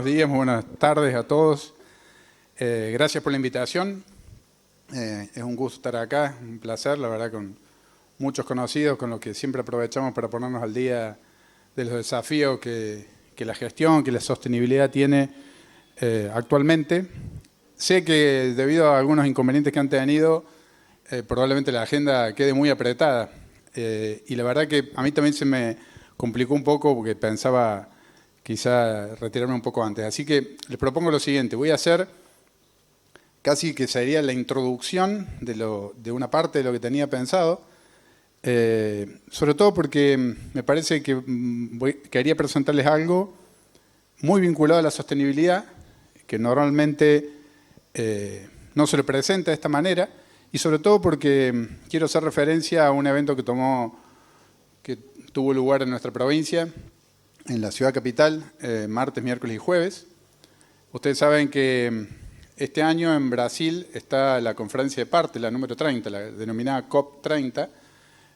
buenos días, muy buenas tardes a todos. Gracias por la invitación. Es un gusto estar acá, un placer, la verdad, con muchos conocidos, con los que siempre aprovechamos para ponernos al día de los desafíos que la gestión, que la sostenibilidad tiene actualmente. Sé que debido a algunos inconvenientes que han tenido, probablemente la agenda quede muy apretada. Y la verdad que a mí también se me complicó un poco porque pensaba quizá retirarme un poco antes. Así que les propongo lo siguiente, voy a hacer casi que sería la introducción de una parte de lo que tenía pensado, sobre todo porque me parece que quería presentarles algo muy vinculado a la sostenibilidad, que normalmente no se le presenta de esta manera, y sobre todo porque quiero hacer referencia a un evento que tuvo lugar en nuestra provincia, en la ciudad capital, martes, miércoles y jueves. Ustedes saben que este año en Brasil está la conferencia de partes, la número 30, la denominada COP30,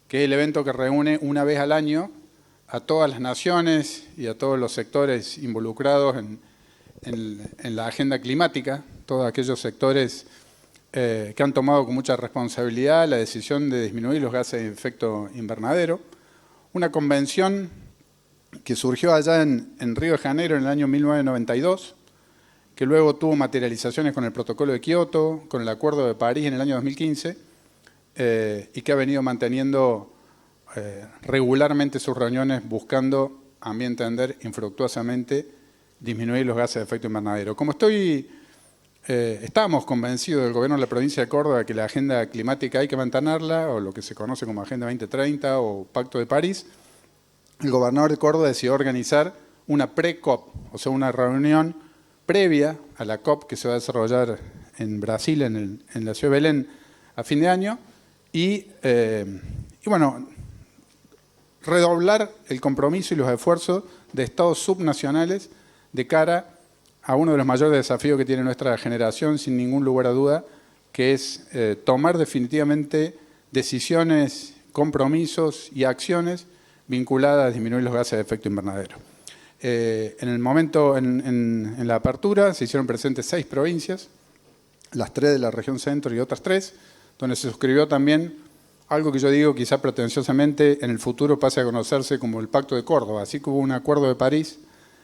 que es el evento que reúne una vez al año a todas las naciones y a todos los sectores involucrados en la agenda climática, todos aquellos sectores que han tomado con mucha responsabilidad la decisión de disminuir los gases de efecto invernadero. Una convención que surgió allá en Río de Janeiro en el año 1992, que luego tuvo materializaciones con el Protocolo de Kioto, con el Acuerdo de París en el año 2015, y que ha venido manteniendo regularmente sus reuniones buscando, a mi entender, infructuosamente, disminuir los gases de efecto invernadero. Como estamos convencidos del gobierno de la provincia de Córdoba que la agenda climática hay que mantenerla, o lo que se conoce como Agenda 2030 o Pacto de París, el gobernador de Córdoba decidió organizar una pre-COP, o sea, una reunión previa a la COP que se va a desarrollar en Brasil, en la ciudad de Belén, a fin de año, y bueno, redoblar el compromiso y los esfuerzos de estados subnacionales de cara a uno de los mayores desafíos que tiene nuestra generación, sin ningún lugar a duda, que es tomar definitivamente decisiones, compromisos y acciones vinculadas a disminuir los gases de efecto invernadero. En el momento, en la apertura, se hicieron presentes 6 provincias, las 3 de la región centro y otras 3, donde se suscribió también algo que yo digo quizá pretenciosamente en el futuro pase a conocerse como el Pacto de Córdoba. Así que hubo un Acuerdo de París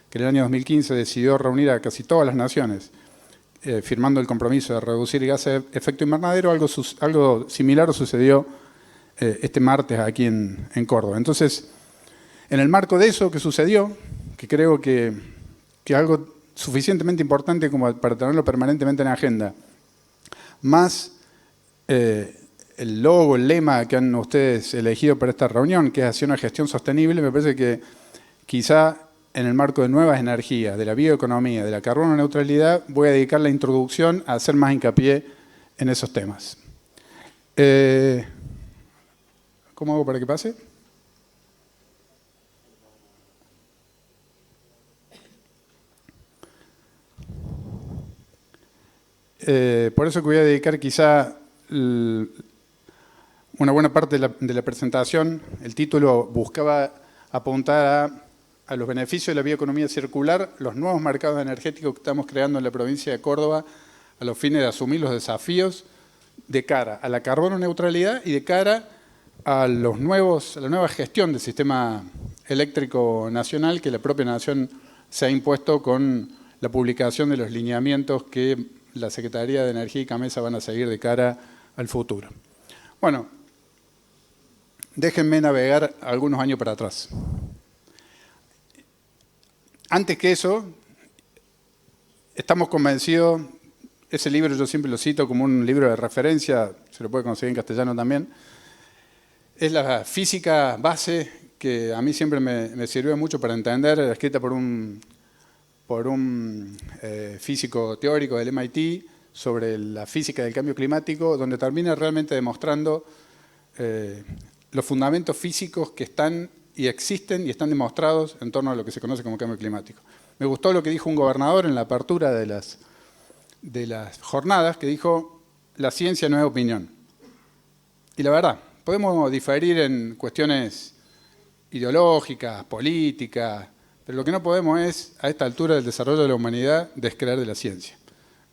que en el año 2015 decidió reunir a casi todas las naciones, firmando el compromiso de reducir gases de efecto invernadero. Algo similar sucedió este martes aquí en Córdoba. Entonces, en el marco de eso que sucedió, que creo que algo suficientemente importante como para tenerlo permanentemente en la agenda, más el logo, el lema que han ustedes elegido para esta reunión, que es hacia una gestión sostenible, me parece que quizá en el marco de nuevas energías, de la bioeconomía, de la carbono neutralidad, voy a dedicar la introducción a hacer más hincapié en esos temas. ¿Cómo hago para que pase? Por eso que voy a dedicar quizá una buena parte de la presentación. El título buscaba apuntar a los beneficios de la bioeconomía circular, los nuevos mercados energéticos que estamos creando en la provincia de Córdoba a los fines de asumir los desafíos de cara a la carbono neutralidad y de cara a la nueva gestión del sistema eléctrico nacional que la propia nación se ha impuesto con la publicación de los lineamientos que la Secretaría de Energía y CAMESA van a seguir de cara al futuro. Bueno, déjenme navegar algunos años para atrás. Antes que eso, estamos convencidos, ese libro yo siempre lo cito como un libro de referencia, se lo puede conseguir en castellano también, es la física base que a mí siempre me sirvió mucho para entender, escrita por un físico teórico del MIT sobre la física del cambio climático, donde termina realmente demostrando los fundamentos físicos que están y existen y están demostrados en torno a lo que se conoce como cambio climático. Me gustó lo que dijo un gobernador en la apertura de las jornadas, que dijo: la ciencia no es opinión. Y la verdad, podemos diferir en cuestiones ideológicas, políticas, Pero lo que no podemos es, a esta altura del desarrollo de la humanidad, descreer de la ciencia.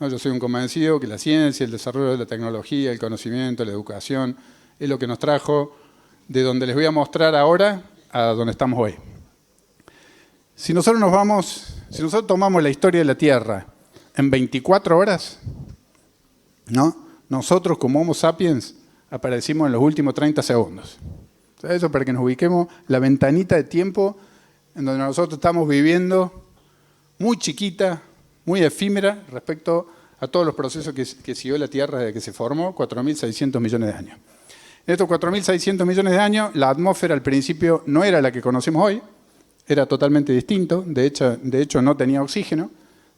¿No? Yo soy un convencido que la ciencia, el desarrollo de la tecnología, el conocimiento, la educación, es lo que nos trajo de donde les voy a mostrar ahora a donde estamos hoy. Si nosotros tomamos la historia de la Tierra en 24 horas, ¿no? Nosotros como Homo sapiens aparecimos en los últimos 30 segundos. Eso para que nos ubiquemos la ventanita de tiempo en donde nosotros estamos viviendo, muy chiquita, muy efímera respecto a todos los procesos que siguió la Tierra desde que se formó, 4.600 millones de años. En estos 4.600 millones de años, la atmósfera al principio no era la que conocemos hoy, era totalmente distinto, de hecho no tenía oxígeno,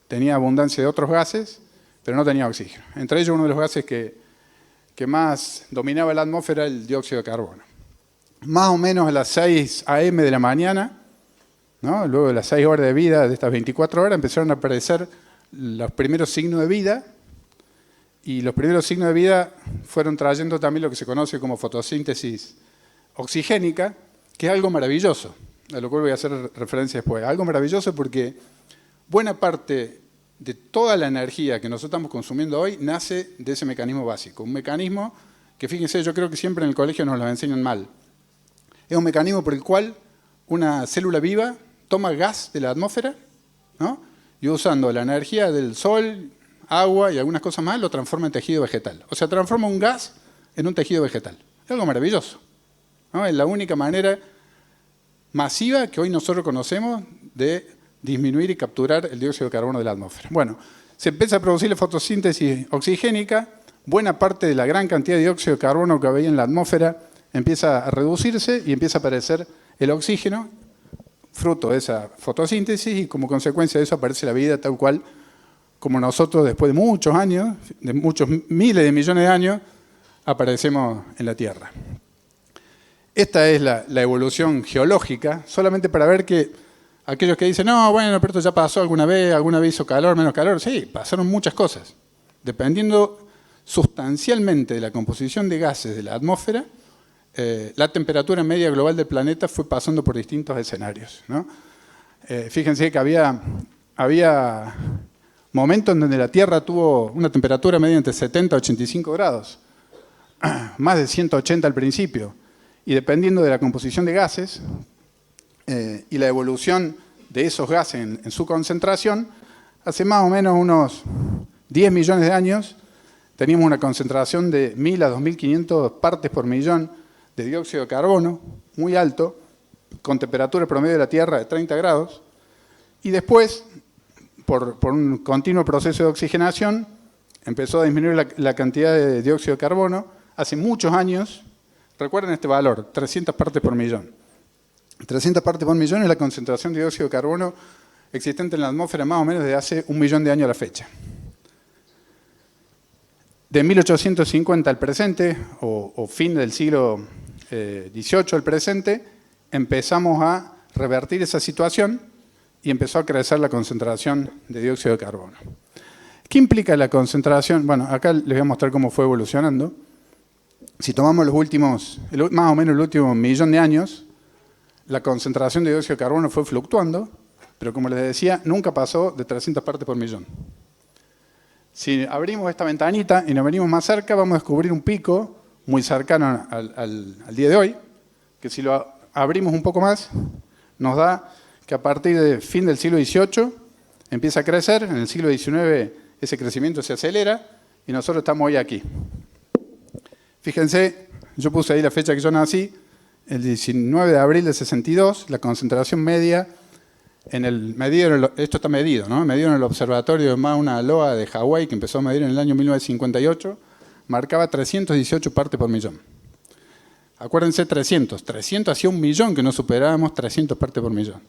tenía abundancia de otros gases, pero no tenía oxígeno. Entre ellos uno de los gases que más dominaba la atmósfera era el dióxido de carbono. Más o menos a las 6 a.m. de la mañana, ¿no? Luego de las 6 horas de vida de estas 24 horas, empezaron a aparecer los primeros signos de vida, y los primeros signos de vida fueron trayendo también lo que se conoce como fotosíntesis oxigénica, que es algo maravilloso, a lo cual voy a hacer referencia después. Algo maravilloso porque buena parte de toda la energía que nosotros estamos consumiendo hoy nace de ese mecanismo básico. Un mecanismo que, fíjense, yo creo que siempre en el colegio nos lo enseñan mal. Es un mecanismo por el cual una célula viva toma gas de la atmósfera, ¿no? Y usando la energía del sol, agua y algunas cosas más, lo transforma en tejido vegetal. O sea, transforma un gas en un tejido vegetal. Es algo maravilloso, ¿no? Es la única manera masiva que hoy nosotros conocemos de disminuir y capturar el dióxido de carbono de la atmósfera. Bueno, se empieza a producir la fotosíntesis oxigénica, buena parte de la gran cantidad de dióxido de carbono que había en la atmósfera empieza a reducirse y empieza a aparecer el oxígeno, fruto de esa fotosíntesis, y como consecuencia de eso aparece la vida tal cual como nosotros después de muchos años, de muchos miles de millones de años, aparecemos en la Tierra. Esta es la evolución geológica, solamente para ver que aquellos que dicen, no, bueno, pero esto ya pasó alguna vez hizo calor, menos calor. Sí, pasaron muchas cosas. Dependiendo sustancialmente de la composición de gases de la atmósfera, la temperatura media global del planeta fue pasando por distintos escenarios, ¿no? Fíjense que había momentos en donde la Tierra tuvo una temperatura media entre 70 y 85 grados, más de 180 al principio, y dependiendo de la composición de gases y la evolución de esos gases en su concentración, hace más o menos unos 10 millones de años teníamos una concentración de 1.000 a 2.500 partes por millón de dióxido de carbono, muy alto, con temperatura promedio de la Tierra de 30 grados, y después, por un continuo proceso de oxigenación, empezó a disminuir la cantidad de dióxido de carbono. Hace muchos años, recuerden este valor, 300 partes por millón. 300 partes por millón es la concentración de dióxido de carbono existente en la atmósfera más o menos desde hace 1 millón de años a la fecha. De 1850 al presente, o fin del siglo XVIII al presente, empezamos a revertir esa situación y empezó a crecer la concentración de dióxido de carbono. ¿Qué implica la concentración? Bueno, acá les voy a mostrar cómo fue evolucionando. Si tomamos más o menos el último millón de años, la concentración de dióxido de carbono fue fluctuando, pero como les decía, nunca pasó de 300 partes por millón. Si abrimos esta ventanita y nos venimos más cerca, vamos a descubrir un pico muy cercano al día de hoy, que si lo abrimos un poco más, nos da que a partir del fin del siglo XVIII empieza a crecer, en el siglo XIX ese crecimiento se acelera y nosotros estamos hoy aquí. Fíjense, yo puse ahí la fecha que yo nací, el 19 de abril de 62, la concentración media esto está medido, ¿no? Medido en el observatorio de Mauna Loa de Hawái, que empezó a medir en el año 1958, marcaba 318 partes por millón. Acuérdense, 300 hacía 1 millón que no superábamos 300 partes por millón.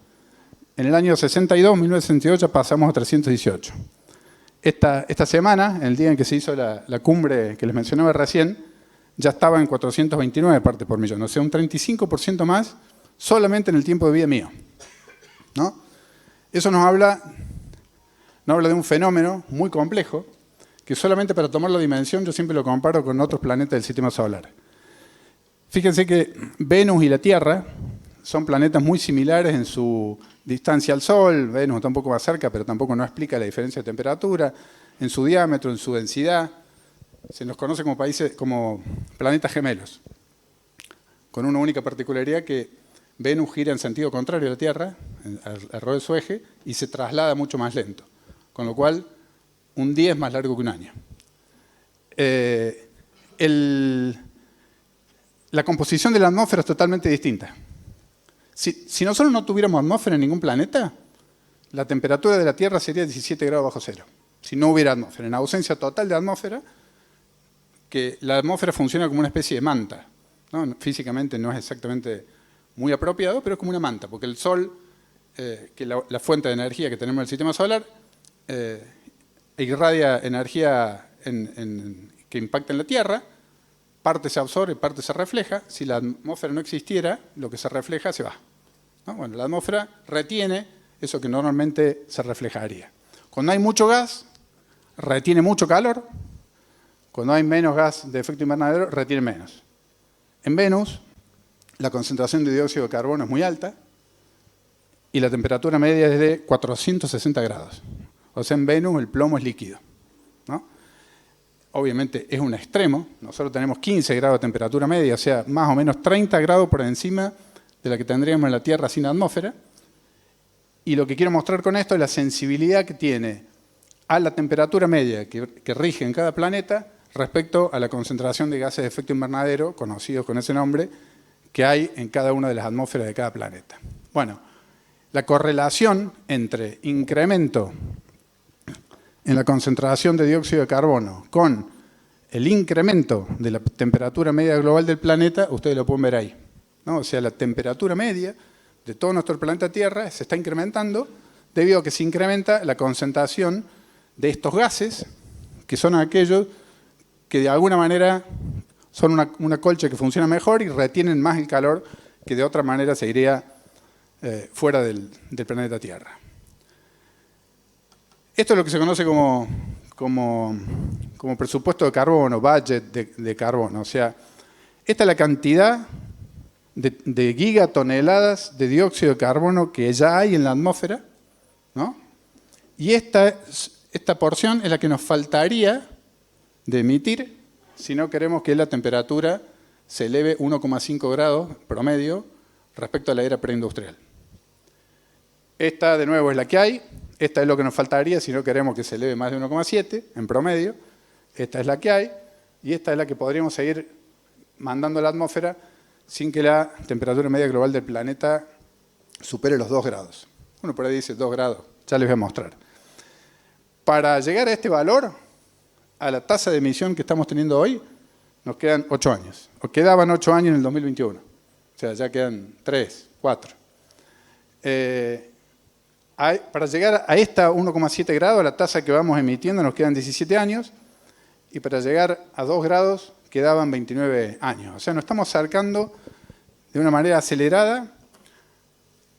En el año 62, 1968, pasamos a 318. Esta semana, el día en que se hizo la cumbre que les mencionaba recién, ya estaba en 429 partes por millón, o sea, un 35% más solamente en el tiempo de vida mío, ¿no? Eso nos habla de un fenómeno muy complejo, que solamente para tomar la dimensión yo siempre lo comparo con otros planetas del sistema solar. Fíjense que Venus y la Tierra son planetas muy similares en su distancia al Sol. Venus está un poco más cerca, pero tampoco no explica la diferencia de temperatura. En su diámetro, en su densidad. Se nos conoce como planetas gemelos, con una única particularidad, que Venus gira en sentido contrario a la Tierra, alrededor de su eje, y se traslada mucho más lento. Con lo cual, un día es más largo que un año. La composición de la atmósfera es totalmente distinta. Si nosotros no tuviéramos atmósfera en ningún planeta, la temperatura de la Tierra sería 17 grados bajo cero. Si no hubiera atmósfera, en ausencia total de atmósfera, que la atmósfera funciona como una especie de manta, ¿no? Físicamente no es exactamente muy apropiado, pero es como una manta, porque el Sol, que es la fuente de energía que tenemos en el sistema solar, irradia energía que impacta en la Tierra, parte se absorbe, parte se refleja. Si la atmósfera no existiera, lo que se refleja se va, ¿no? Bueno, la atmósfera retiene eso que normalmente se reflejaría. Cuando hay mucho gas, retiene mucho calor. Cuando hay menos gas de efecto invernadero, retiene menos. En Venus, la concentración de dióxido de carbono es muy alta y la temperatura media es de 460 grados. O sea, en Venus el plomo es líquido, ¿no? Obviamente es un extremo. Nosotros tenemos 15 grados de temperatura media, o sea, más o menos 30 grados por encima de la que tendríamos en la Tierra sin atmósfera. Y lo que quiero mostrar con esto es la sensibilidad que tiene a la temperatura media que rige en cada planeta respecto a la concentración de gases de efecto invernadero, conocidos con ese nombre, que hay en cada una de las atmósferas de cada planeta. Bueno, la correlación entre incremento en la concentración de dióxido de carbono con el incremento de la temperatura media global del planeta, ustedes lo pueden ver ahí, ¿no? O sea, la temperatura media de todo nuestro planeta Tierra se está incrementando debido a que se incrementa la concentración de estos gases, que son aquellos que de alguna manera son una colcha que funciona mejor y retienen más el calor que de otra manera se iría fuera del planeta Tierra. Esto es lo que se conoce como presupuesto de carbono, budget de carbono. O sea, esta es la cantidad de gigatoneladas de dióxido de carbono que ya hay en la atmósfera, ¿no? Y esta porción es la que nos faltaría de emitir si no queremos que la temperatura se eleve 1,5 grados promedio respecto a la era preindustrial. Esta, de nuevo, es la que hay. Esta es lo que nos faltaría si no queremos que se eleve más de 1,7 en promedio. Esta es la que hay. Y esta es la que podríamos seguir mandando a la atmósfera sin que la temperatura media global del planeta supere los 2 grados. Uno por ahí dice 2 grados. Ya les voy a mostrar. Para llegar a este valor, a la tasa de emisión que estamos teniendo hoy, nos quedan 8 años. O quedaban 8 años en el 2021. O sea, ya quedan 3, 4. Para llegar a esta 1,7 grados, a la tasa que vamos emitiendo, nos quedan 17 años. Y para llegar a 2 grados, quedaban 29 años. O sea, nos estamos acercando de una manera acelerada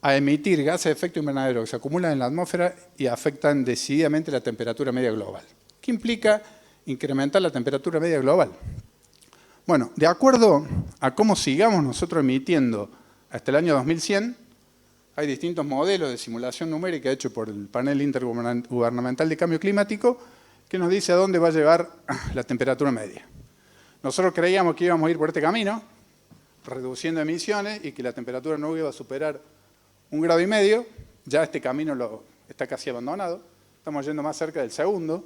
a emitir gases de efecto invernadero que se acumulan en la atmósfera y afectan decididamente la temperatura media global. ¿Qué implica incrementar la temperatura media global? Bueno, de acuerdo a cómo sigamos nosotros emitiendo hasta el año 2100, hay distintos modelos de simulación numérica hechos por el Panel Intergubernamental de Cambio Climático que nos dice a dónde va a llevar la temperatura media. Nosotros creíamos que íbamos a ir por este camino, reduciendo emisiones y que la temperatura no iba a superar 1,5 grados. Ya este camino está casi abandonado. Estamos yendo más cerca del segundo,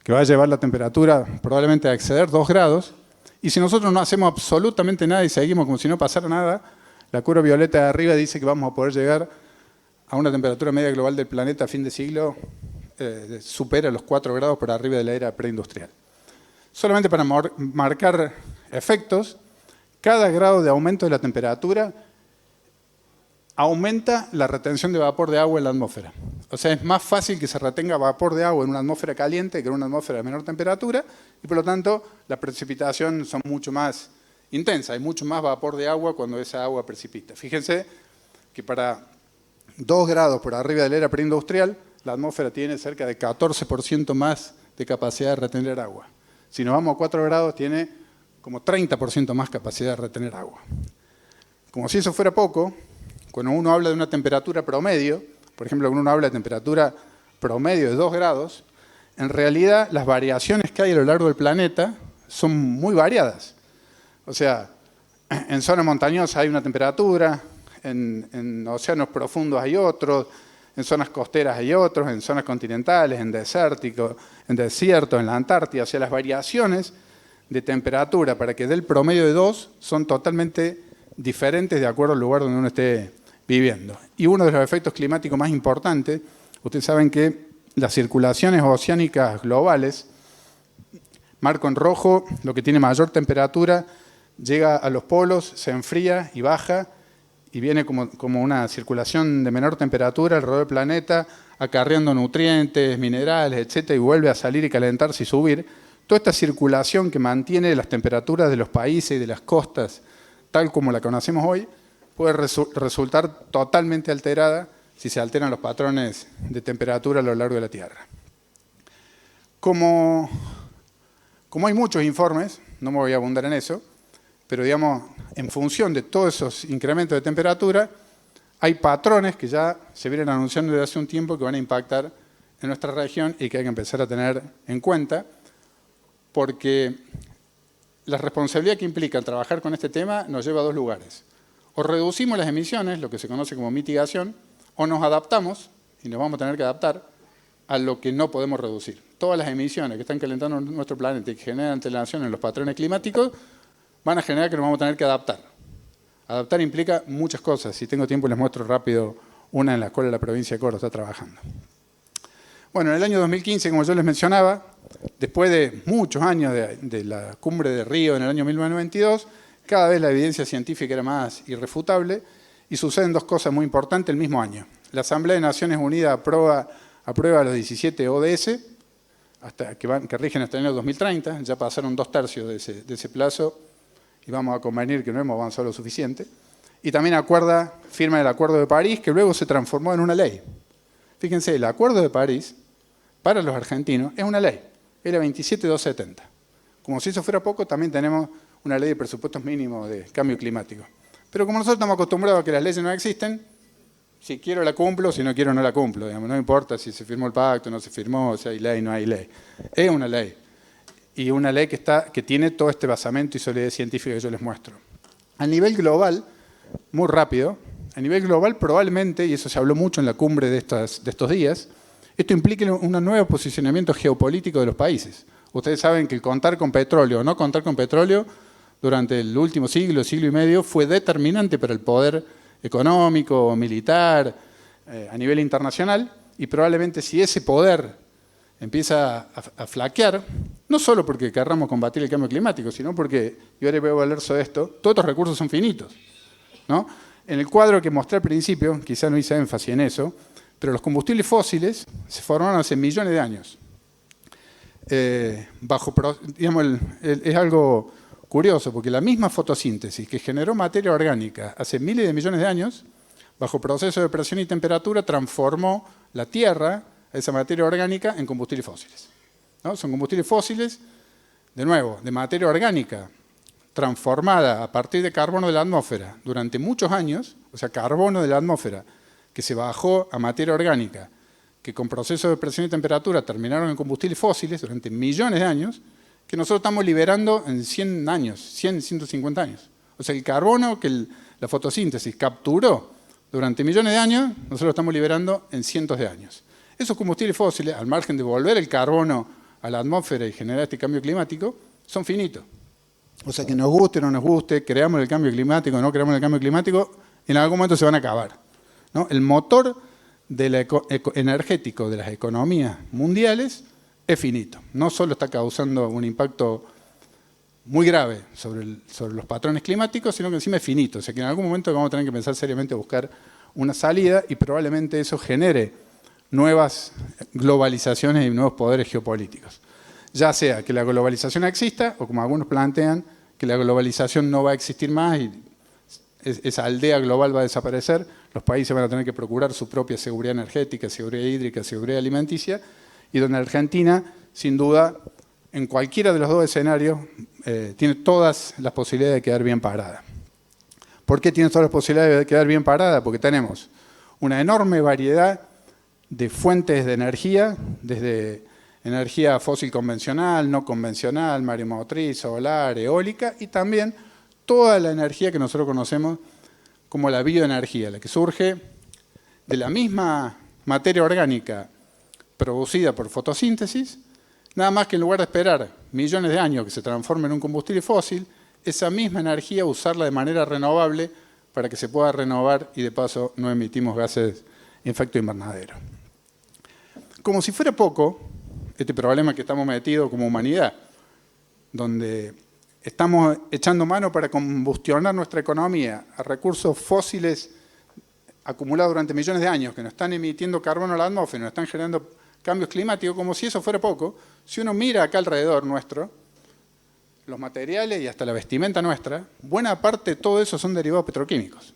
que va a llevar la temperatura probablemente a exceder 2 grados. Y si nosotros no hacemos absolutamente nada y seguimos como si no pasara nada, la curva violeta de arriba dice que vamos a poder llegar a una temperatura media global del planeta a fin de siglo supera los 4 grados por arriba de la era preindustrial. Solamente para marcar efectos, cada grado de aumento de la temperatura aumenta la retención de vapor de agua en la atmósfera. O sea, es más fácil que se retenga vapor de agua en una atmósfera caliente que en una atmósfera de menor temperatura y por lo tanto las precipitaciones son mucho más intensas. Hay mucho más vapor de agua cuando esa agua precipita. Fíjense que para 2 grados por arriba de la era preindustrial, la atmósfera tiene cerca de 14% más de capacidad de retener agua. Si nos vamos a 4 grados, tiene como 30% más capacidad de retener agua. Como si eso fuera poco, cuando uno habla de una temperatura promedio, por ejemplo, cuando uno habla de temperatura promedio de 2 grados, en realidad las variaciones que hay a lo largo del planeta son muy variadas. O sea, en zonas montañosas hay una temperatura, en océanos profundos hay otros, en zonas costeras hay otros, en zonas continentales, en desiertos, en la Antártida. O sea, las variaciones de temperatura para que dé el promedio de 2 son totalmente diferentes de acuerdo al lugar donde uno esté viviendo. Y uno de los efectos climáticos más importantes, ustedes saben que las circulaciones oceánicas globales, marco en rojo, lo que tiene mayor temperatura, llega a los polos, se enfría y baja, y viene como una circulación de menor temperatura alrededor del planeta, acarreando nutrientes, minerales, etc., y vuelve a salir y calentarse y subir. Toda esta circulación que mantiene las temperaturas de los países y de las costas, tal como la conocemos hoy, puede resultar totalmente alterada si se alteran los patrones de temperatura a lo largo de la Tierra. Como hay muchos informes, no me voy a abundar en eso, pero digamos, en función de todos esos incrementos de temperatura, hay patrones que ya se vienen anunciando desde hace un tiempo que van a impactar en nuestra región y que hay que empezar a tener en cuenta, porque la responsabilidad que implica trabajar con este tema nos lleva a dos lugares. O reducimos las emisiones, lo que se conoce como mitigación, o nos adaptamos, y nos vamos a tener que adaptar, a lo que no podemos reducir. Todas las emisiones que están calentando nuestro planeta y que generan alteraciones en los patrones climáticos van a generar que nos vamos a tener que adaptar. Adaptar implica muchas cosas. Si tengo tiempo les muestro rápido una en la cual la provincia de Córdoba está trabajando. Bueno, en el año 2015, como yo les mencionaba, después de muchos años de la cumbre de Río en el año 1992, cada vez la evidencia científica era más irrefutable y suceden dos cosas muy importantes el mismo año. La Asamblea de Naciones Unidas aprueba los 17 ODS, que rigen hasta el año 2030, ya pasaron 2/3 de ese plazo y vamos a convenir que no hemos avanzado lo suficiente. Y también firma el Acuerdo de París, que luego se transformó en una ley. Fíjense, el Acuerdo de París, para los argentinos, es una ley, es la 27270. Como si eso fuera poco, también tenemos una ley de presupuestos mínimos de cambio climático. Pero como nosotros estamos acostumbrados a que las leyes no existen, si quiero la cumplo, si no quiero no la cumplo. Digamos. No importa si se firmó el pacto, no se firmó, si hay ley, no hay ley. Es una ley. Y una ley que tiene todo este basamento y solidez científica que yo les muestro. A nivel global, muy rápido, a nivel global probablemente, y eso se habló mucho en la cumbre de estos días, esto implica un nuevo posicionamiento geopolítico de los países. Ustedes saben que el contar con petróleo o no contar con petróleo durante el último siglo y medio fue determinante para el poder económico, militar, a nivel internacional, y probablemente si ese poder empieza a flaquear, no solo porque querramos combatir el cambio climático, sino porque, yo ahora voy a hablar sobre esto, todos estos recursos son finitos, ¿no? En el cuadro que mostré al principio, quizá no hice énfasis en eso, pero los combustibles fósiles se formaron hace millones de años. Es algo curioso, porque la misma fotosíntesis que generó materia orgánica hace miles de millones de años, bajo proceso de presión y temperatura, transformó la Tierra, esa materia orgánica, en combustibles fósiles, ¿no? Son combustibles fósiles, de nuevo, de materia orgánica, transformada a partir de carbono de la atmósfera durante muchos años, o sea, carbono de la atmósfera, que se bajó a materia orgánica, que con procesos de presión y temperatura terminaron en combustibles fósiles durante millones de años, que nosotros estamos liberando en 100 años, 150 años. O sea, el carbono que la fotosíntesis capturó durante millones de años, nosotros lo estamos liberando en cientos de años. Esos combustibles fósiles, al margen de volver el carbono a la atmósfera y generar este cambio climático, son finitos. O sea, que nos guste o no nos guste, creamos el cambio climático o no creamos el cambio climático, en algún momento se van a acabar, ¿no? El motor energético de las economías mundiales es finito. No solo está causando un impacto muy grave sobre los patrones climáticos, sino que encima es finito. O sea que en algún momento vamos a tener que pensar seriamente a buscar una salida y probablemente eso genere nuevas globalizaciones y nuevos poderes geopolíticos. Ya sea que la globalización exista o como algunos plantean, que la globalización no va a existir más y esa aldea global va a desaparecer, los países van a tener que procurar su propia seguridad energética, seguridad hídrica, seguridad alimenticia, y donde Argentina, sin duda, en cualquiera de los dos escenarios, tiene todas las posibilidades de quedar bien parada. ¿Por qué tiene todas las posibilidades de quedar bien parada? Porque tenemos una enorme variedad de fuentes de energía, desde energía fósil convencional, no convencional, mareomotriz, solar, eólica, y también toda la energía que nosotros conocemos como la bioenergía, la que surge de la misma materia orgánica producida por fotosíntesis, nada más que en lugar de esperar millones de años que se transforme en un combustible fósil, esa misma energía usarla de manera renovable para que se pueda renovar y de paso no emitimos gases de efecto invernadero. Como si fuera poco, este problema que estamos metidos como humanidad, donde estamos echando mano para combustionar nuestra economía a recursos fósiles acumulados durante millones de años, que nos están emitiendo carbono a la atmósfera, nos están generando cambios climáticos, como si eso fuera poco, si uno mira acá alrededor nuestro, los materiales y hasta la vestimenta nuestra, buena parte de todo eso son derivados petroquímicos.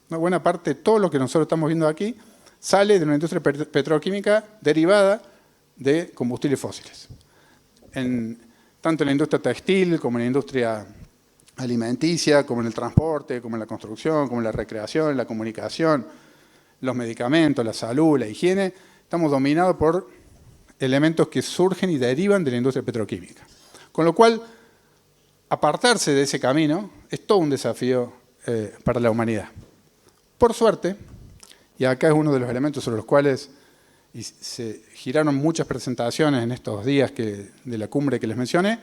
Una buena parte de todo lo que nosotros estamos viendo aquí sale de una industria petroquímica derivada de combustibles fósiles. Tanto en la industria textil, como en la industria alimenticia, como en el transporte, como en la construcción, como en la recreación, la comunicación, los medicamentos, la salud, la higiene, estamos dominados por elementos que surgen y derivan de la industria petroquímica. Con lo cual, apartarse de ese camino es todo un desafío para la humanidad. Por suerte, y acá es uno de los elementos sobre los cuales se giraron muchas presentaciones en estos días de la cumbre que les mencioné,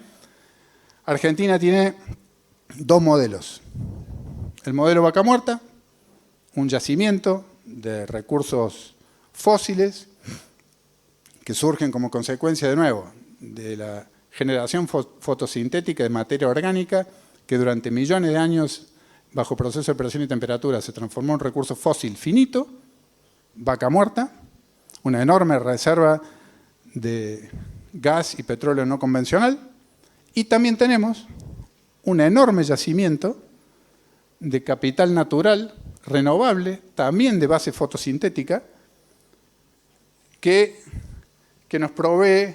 Argentina tiene dos modelos. El modelo Vaca Muerta, un yacimiento de recursos fósiles que surgen como consecuencia, de nuevo, de la generación fotosintética de materia orgánica que durante millones de años, bajo proceso de presión y temperatura, se transformó en un recurso fósil finito, Vaca Muerta, una enorme reserva de gas y petróleo no convencional, y también tenemos un enorme yacimiento de capital natural, renovable, también de base fotosintética, que nos provee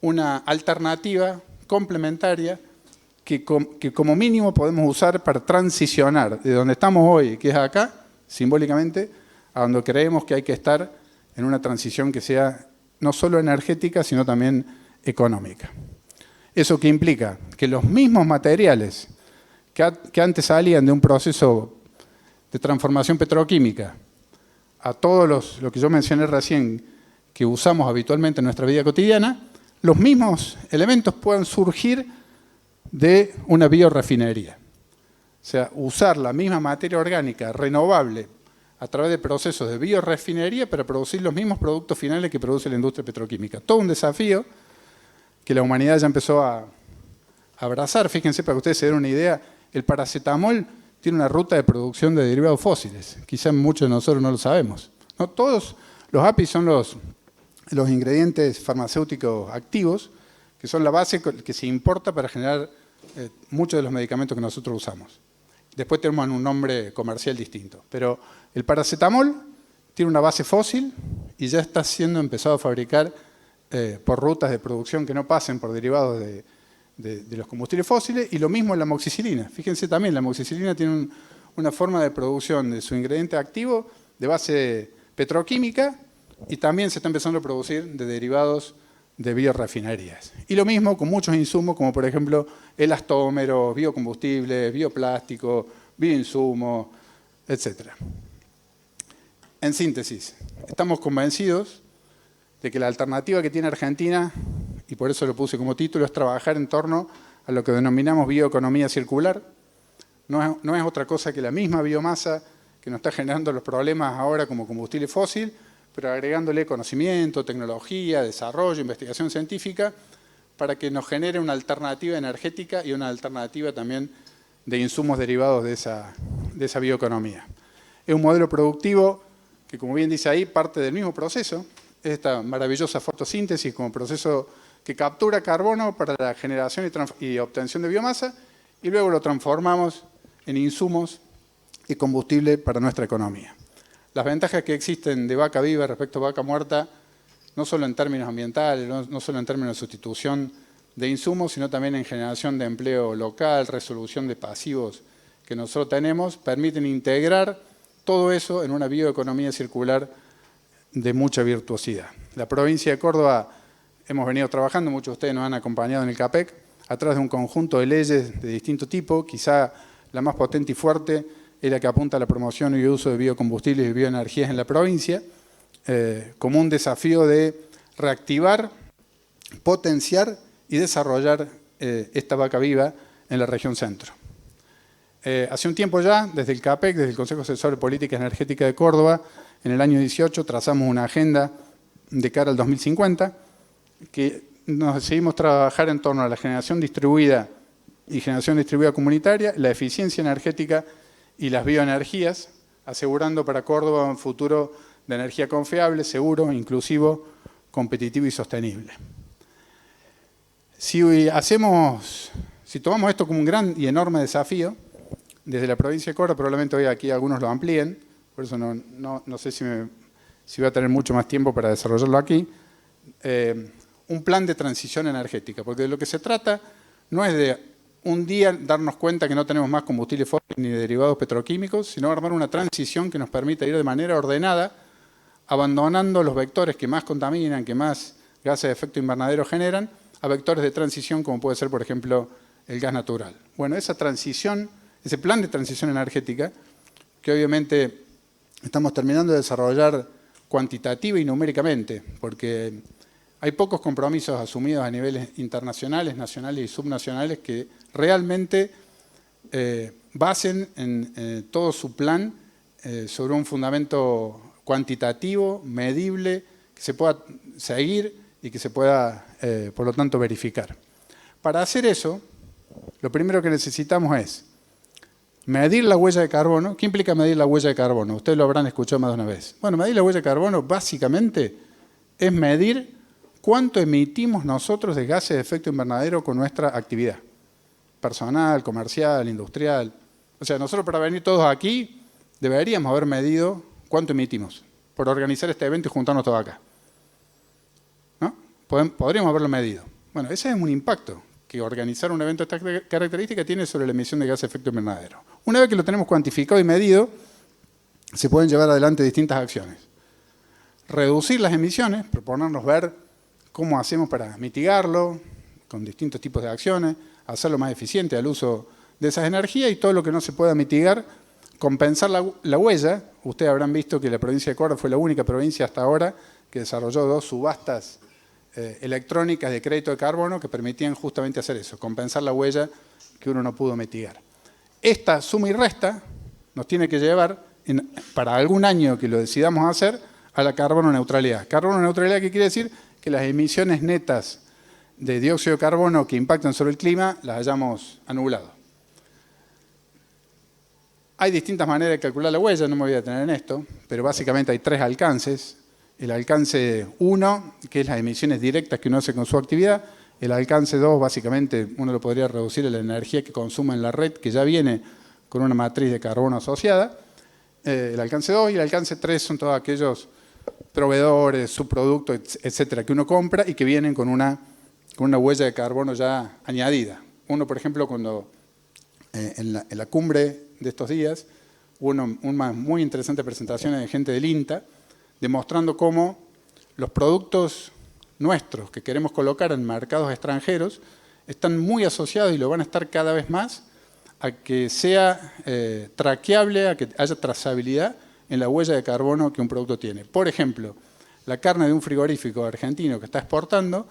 una alternativa complementaria que como mínimo podemos usar para transicionar de donde estamos hoy, que es acá, simbólicamente, a donde creemos que hay que estar en una transición que sea no solo energética, sino también económica. ¿Eso qué implica? Que los mismos materiales que antes salían de un proceso de transformación petroquímica a todos lo que yo mencioné recién, que usamos habitualmente en nuestra vida cotidiana, los mismos elementos puedan surgir de una biorefinería. O sea, usar la misma materia orgánica renovable a través de procesos de biorefinería para producir los mismos productos finales que produce la industria petroquímica. Todo un desafío que la humanidad ya empezó a abrazar. Fíjense, para que ustedes se den una idea, el paracetamol tiene una ruta de producción de derivados fósiles. Quizás muchos de nosotros no lo sabemos. No, todos los API son los ingredientes farmacéuticos activos, que son la base que se importa para generar muchos de los medicamentos que nosotros usamos. Después tenemos un nombre comercial distinto. Pero el paracetamol tiene una base fósil y ya está siendo empezado a fabricar por rutas de producción que no pasen por derivados de los combustibles fósiles, y lo mismo en la amoxicilina. Fíjense también, la amoxicilina tiene una forma de producción de su ingrediente activo de base petroquímica y también se está empezando a producir de derivados de biorefinerías. Y lo mismo con muchos insumos, como por ejemplo elastómeros, biocombustibles, bioplástico, bioinsumos, etc. En síntesis, estamos convencidos de que la alternativa que tiene Argentina, y por eso lo puse como título, es trabajar en torno a lo que denominamos bioeconomía circular. No es otra cosa que la misma biomasa que nos está generando los problemas ahora como combustible fósil, pero agregándole conocimiento, tecnología, desarrollo, investigación científica, para que nos genere una alternativa energética y una alternativa también de insumos derivados de esa bioeconomía. Es un modelo productivo que, como bien dice ahí, parte del mismo proceso, esta maravillosa fotosíntesis como proceso que captura carbono para la generación y obtención de biomasa, y luego lo transformamos en insumos y combustible para nuestra economía. Las ventajas que existen de vaca viva respecto a vaca muerta, no solo en términos ambientales, no solo en términos de sustitución de insumos, sino también en generación de empleo local, resolución de pasivos que nosotros tenemos permiten integrar todo eso en una bioeconomía circular de mucha virtuosidad. La provincia de Córdoba hemos venido trabajando, muchos de ustedes nos han acompañado en el CAPEC, a través de un conjunto de leyes de distinto tipo. Quizá la más potente y fuerte es la que apunta a la promoción y uso de biocombustibles y bioenergías en la provincia, como un desafío de reactivar, potenciar y desarrollar esta vaca viva en la región centro. Hace un tiempo ya, desde el CAPEC, desde el Consejo Asesor de Política Energética de Córdoba, en el año 18 trazamos una agenda de cara al 2050 que nos decidimos trabajar en torno a la generación distribuida y generación distribuida comunitaria, la eficiencia energética y las bioenergías, asegurando para Córdoba un futuro de energía confiable, seguro, inclusivo, competitivo y sostenible. Si tomamos esto como un gran y enorme desafío, desde la provincia de Córdoba, probablemente hoy aquí algunos lo amplíen, por eso no sé si voy a tener mucho más tiempo para desarrollarlo aquí, un plan de transición energética, porque de lo que se trata no es de un día darnos cuenta que no tenemos más combustibles fósiles ni derivados petroquímicos, sino armar una transición que nos permita ir de manera ordenada, abandonando los vectores que más contaminan, que más gases de efecto invernadero generan, a vectores de transición como puede ser, por ejemplo, el gas natural. Bueno, esa transición, ese plan de transición energética, que obviamente estamos terminando de desarrollar cuantitativa y numéricamente, porque hay pocos compromisos asumidos a niveles internacionales, nacionales y subnacionales que realmente basen en todo su plan sobre un fundamento cuantitativo, medible, que se pueda seguir y que se pueda, por lo tanto, verificar. Para hacer eso, lo primero que necesitamos es medir la huella de carbono. ¿Qué implica medir la huella de carbono? Ustedes lo habrán escuchado más de una vez. Bueno, medir la huella de carbono básicamente es medir cuánto emitimos nosotros de gases de efecto invernadero con nuestra actividad personal, comercial, industrial. O sea, nosotros para venir todos aquí deberíamos haber medido cuánto emitimos por organizar este evento y juntarnos todos acá. ¿No? Podríamos haberlo medido. Bueno, ese es un impacto que organizar un evento de esta característica tiene sobre la emisión de gases de efecto invernadero. Una vez que lo tenemos cuantificado y medido, se pueden llevar adelante distintas acciones. Reducir las emisiones, proponernos ver cómo hacemos para mitigarlo, con distintos tipos de acciones, hacerlo más eficiente al uso de esas energías y todo lo que no se pueda mitigar, compensar la huella. Ustedes habrán visto que la provincia de Córdoba fue la única provincia hasta ahora que desarrolló 2 subastas electrónicas de crédito de carbono que permitían justamente hacer eso, compensar la huella que uno no pudo mitigar. Esta suma y resta nos tiene que llevar, para algún año que lo decidamos hacer, a la carbono neutralidad. Carbono neutralidad, ¿qué quiere decir? Que las emisiones netas de dióxido de carbono que impactan sobre el clima las hayamos anulado. Hay distintas maneras de calcular la huella, no me voy a detener en esto, pero básicamente hay 3 alcances. El alcance 1, que es las emisiones directas que uno hace con su actividad. El alcance 2, básicamente, uno lo podría reducir a la energía que consume en la red, que ya viene con una matriz de carbono asociada. El alcance 2 y el alcance 3 son todos aquellos proveedores, subproductos, etcétera, que uno compra y que vienen con una huella de carbono ya añadida. Uno, por ejemplo, cuando en la cumbre de estos días hubo una muy interesante presentación de gente del INTA, demostrando cómo los productos nuestros que queremos colocar en mercados extranjeros están muy asociados y lo van a estar cada vez más a que sea traqueable, a que haya trazabilidad en la huella de carbono que un producto tiene. Por ejemplo, la carne de un frigorífico argentino que está exportando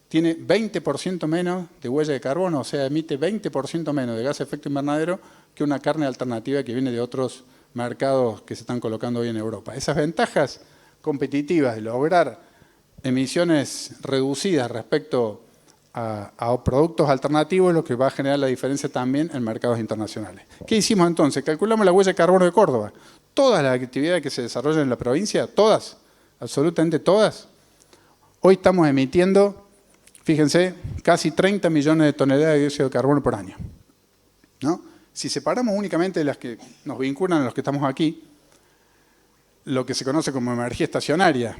tiene 20% menos de huella de carbono, o sea, emite 20% menos de gas de efecto invernadero que una carne alternativa que viene de otros mercados que se están colocando hoy en Europa. Esas ventajas competitivas de lograr emisiones reducidas respecto a productos alternativos es lo que va a generar la diferencia también en mercados internacionales. ¿Qué hicimos entonces? Calculamos la huella de carbono de Córdoba. Todas las actividades que se desarrollan en la provincia, todas, absolutamente todas, hoy estamos emitiendo, fíjense, casi 30 millones de toneladas de dióxido de carbono por año, ¿no? Si separamos únicamente de las que nos vinculan a los que estamos aquí, lo que se conoce como energía estacionaria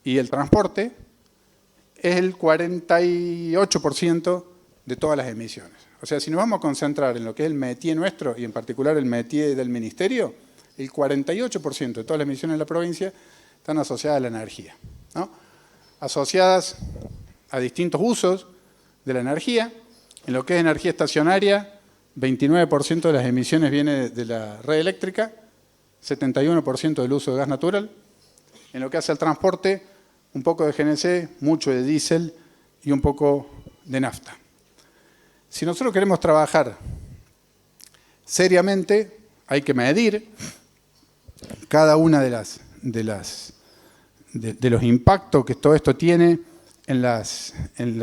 y el transporte, es el 48% de todas las emisiones. O sea, si nos vamos a concentrar en lo que es el métier nuestro, y en particular el métier del Ministerio, el 48% de todas las emisiones de la provincia están asociadas a la energía, ¿no? Asociadas a distintos usos de la energía. En lo que es energía estacionaria, 29% de las emisiones viene de la red eléctrica, 71% del uso de gas natural. En lo que hace al transporte, un poco de GNC, mucho de diésel y un poco de nafta. Si nosotros queremos trabajar seriamente, hay que medir cada una de los impactos que todo esto tiene en las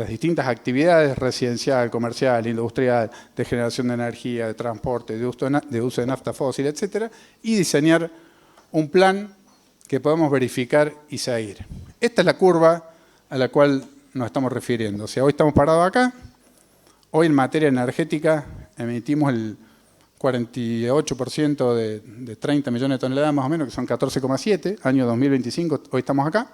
distintas actividades residencial, comercial, industrial, de generación de energía, de transporte, de uso de nafta fósil, etcétera, y diseñar un plan que podamos verificar y seguir. Esta es la curva a la cual nos estamos refiriendo. O sea, hoy estamos parados acá, hoy en materia energética emitimos el 48% de 30 millones de toneladas más o menos, que son 14,7, año 2025, hoy estamos acá.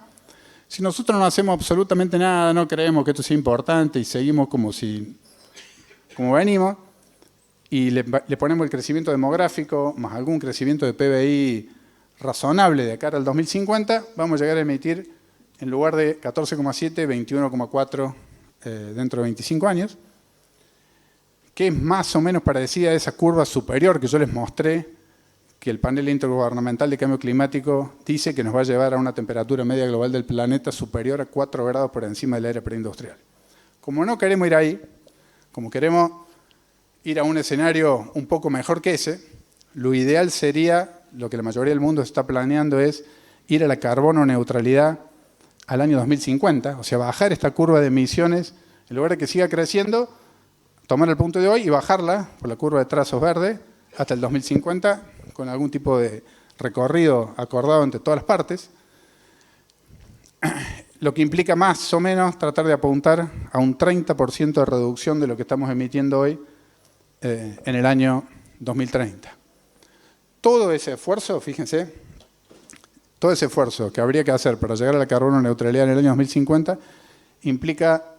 Si nosotros no hacemos absolutamente nada, no creemos que esto sea importante y seguimos como venimos, y le ponemos el crecimiento demográfico más algún crecimiento de PBI razonable de cara al 2050, vamos a llegar a emitir en lugar de 14,7, 21,4 dentro de 25 años, que es más o menos parecida a esa curva superior que yo les mostré, que el panel intergubernamental de cambio climático dice que nos va a llevar a una temperatura media global del planeta superior a 4 grados por encima de la era preindustrial. Como no queremos ir ahí, como queremos ir a un escenario un poco mejor que ese, lo ideal sería, lo que la mayoría del mundo está planeando es ir a la carbono neutralidad al año 2050, o sea, bajar esta curva de emisiones, en lugar de que siga creciendo, tomar el punto de hoy y bajarla por la curva de trazos verde hasta el 2050, con algún tipo de recorrido acordado entre todas las partes, lo que implica más o menos tratar de apuntar a un 30% de reducción de lo que estamos emitiendo hoy en el año 2030. Todo ese esfuerzo, fíjense, todo ese esfuerzo que habría que hacer para llegar a la carbono neutralidad en el año 2050 implica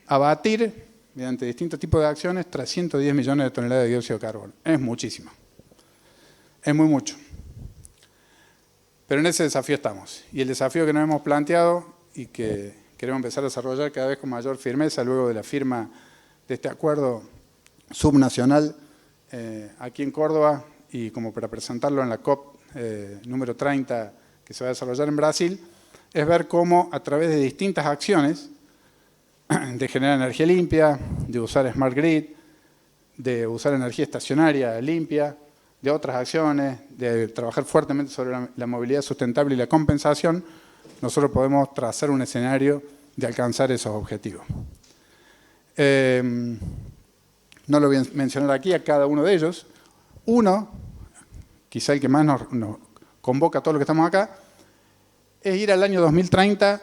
abatir, mediante distintos tipos de acciones, 310 millones de toneladas de dióxido de carbono. Es muchísimo. Es muy mucho. Pero en ese desafío estamos. Y el desafío que nos hemos planteado y que queremos empezar a desarrollar cada vez con mayor firmeza luego de la firma de este acuerdo subnacional aquí en Córdoba y como para presentarlo en la COP número 30 que se va a desarrollar en Brasil, es ver cómo a través de distintas acciones de generar energía limpia, de usar Smart Grid, de usar energía estacionaria limpia, de otras acciones, de trabajar fuertemente sobre la movilidad sustentable y la compensación, nosotros podemos trazar un escenario de alcanzar esos objetivos. No lo voy a mencionar aquí a cada uno de ellos. Uno, quizá el que más nos convoca a todos los que estamos acá, es ir al año 2030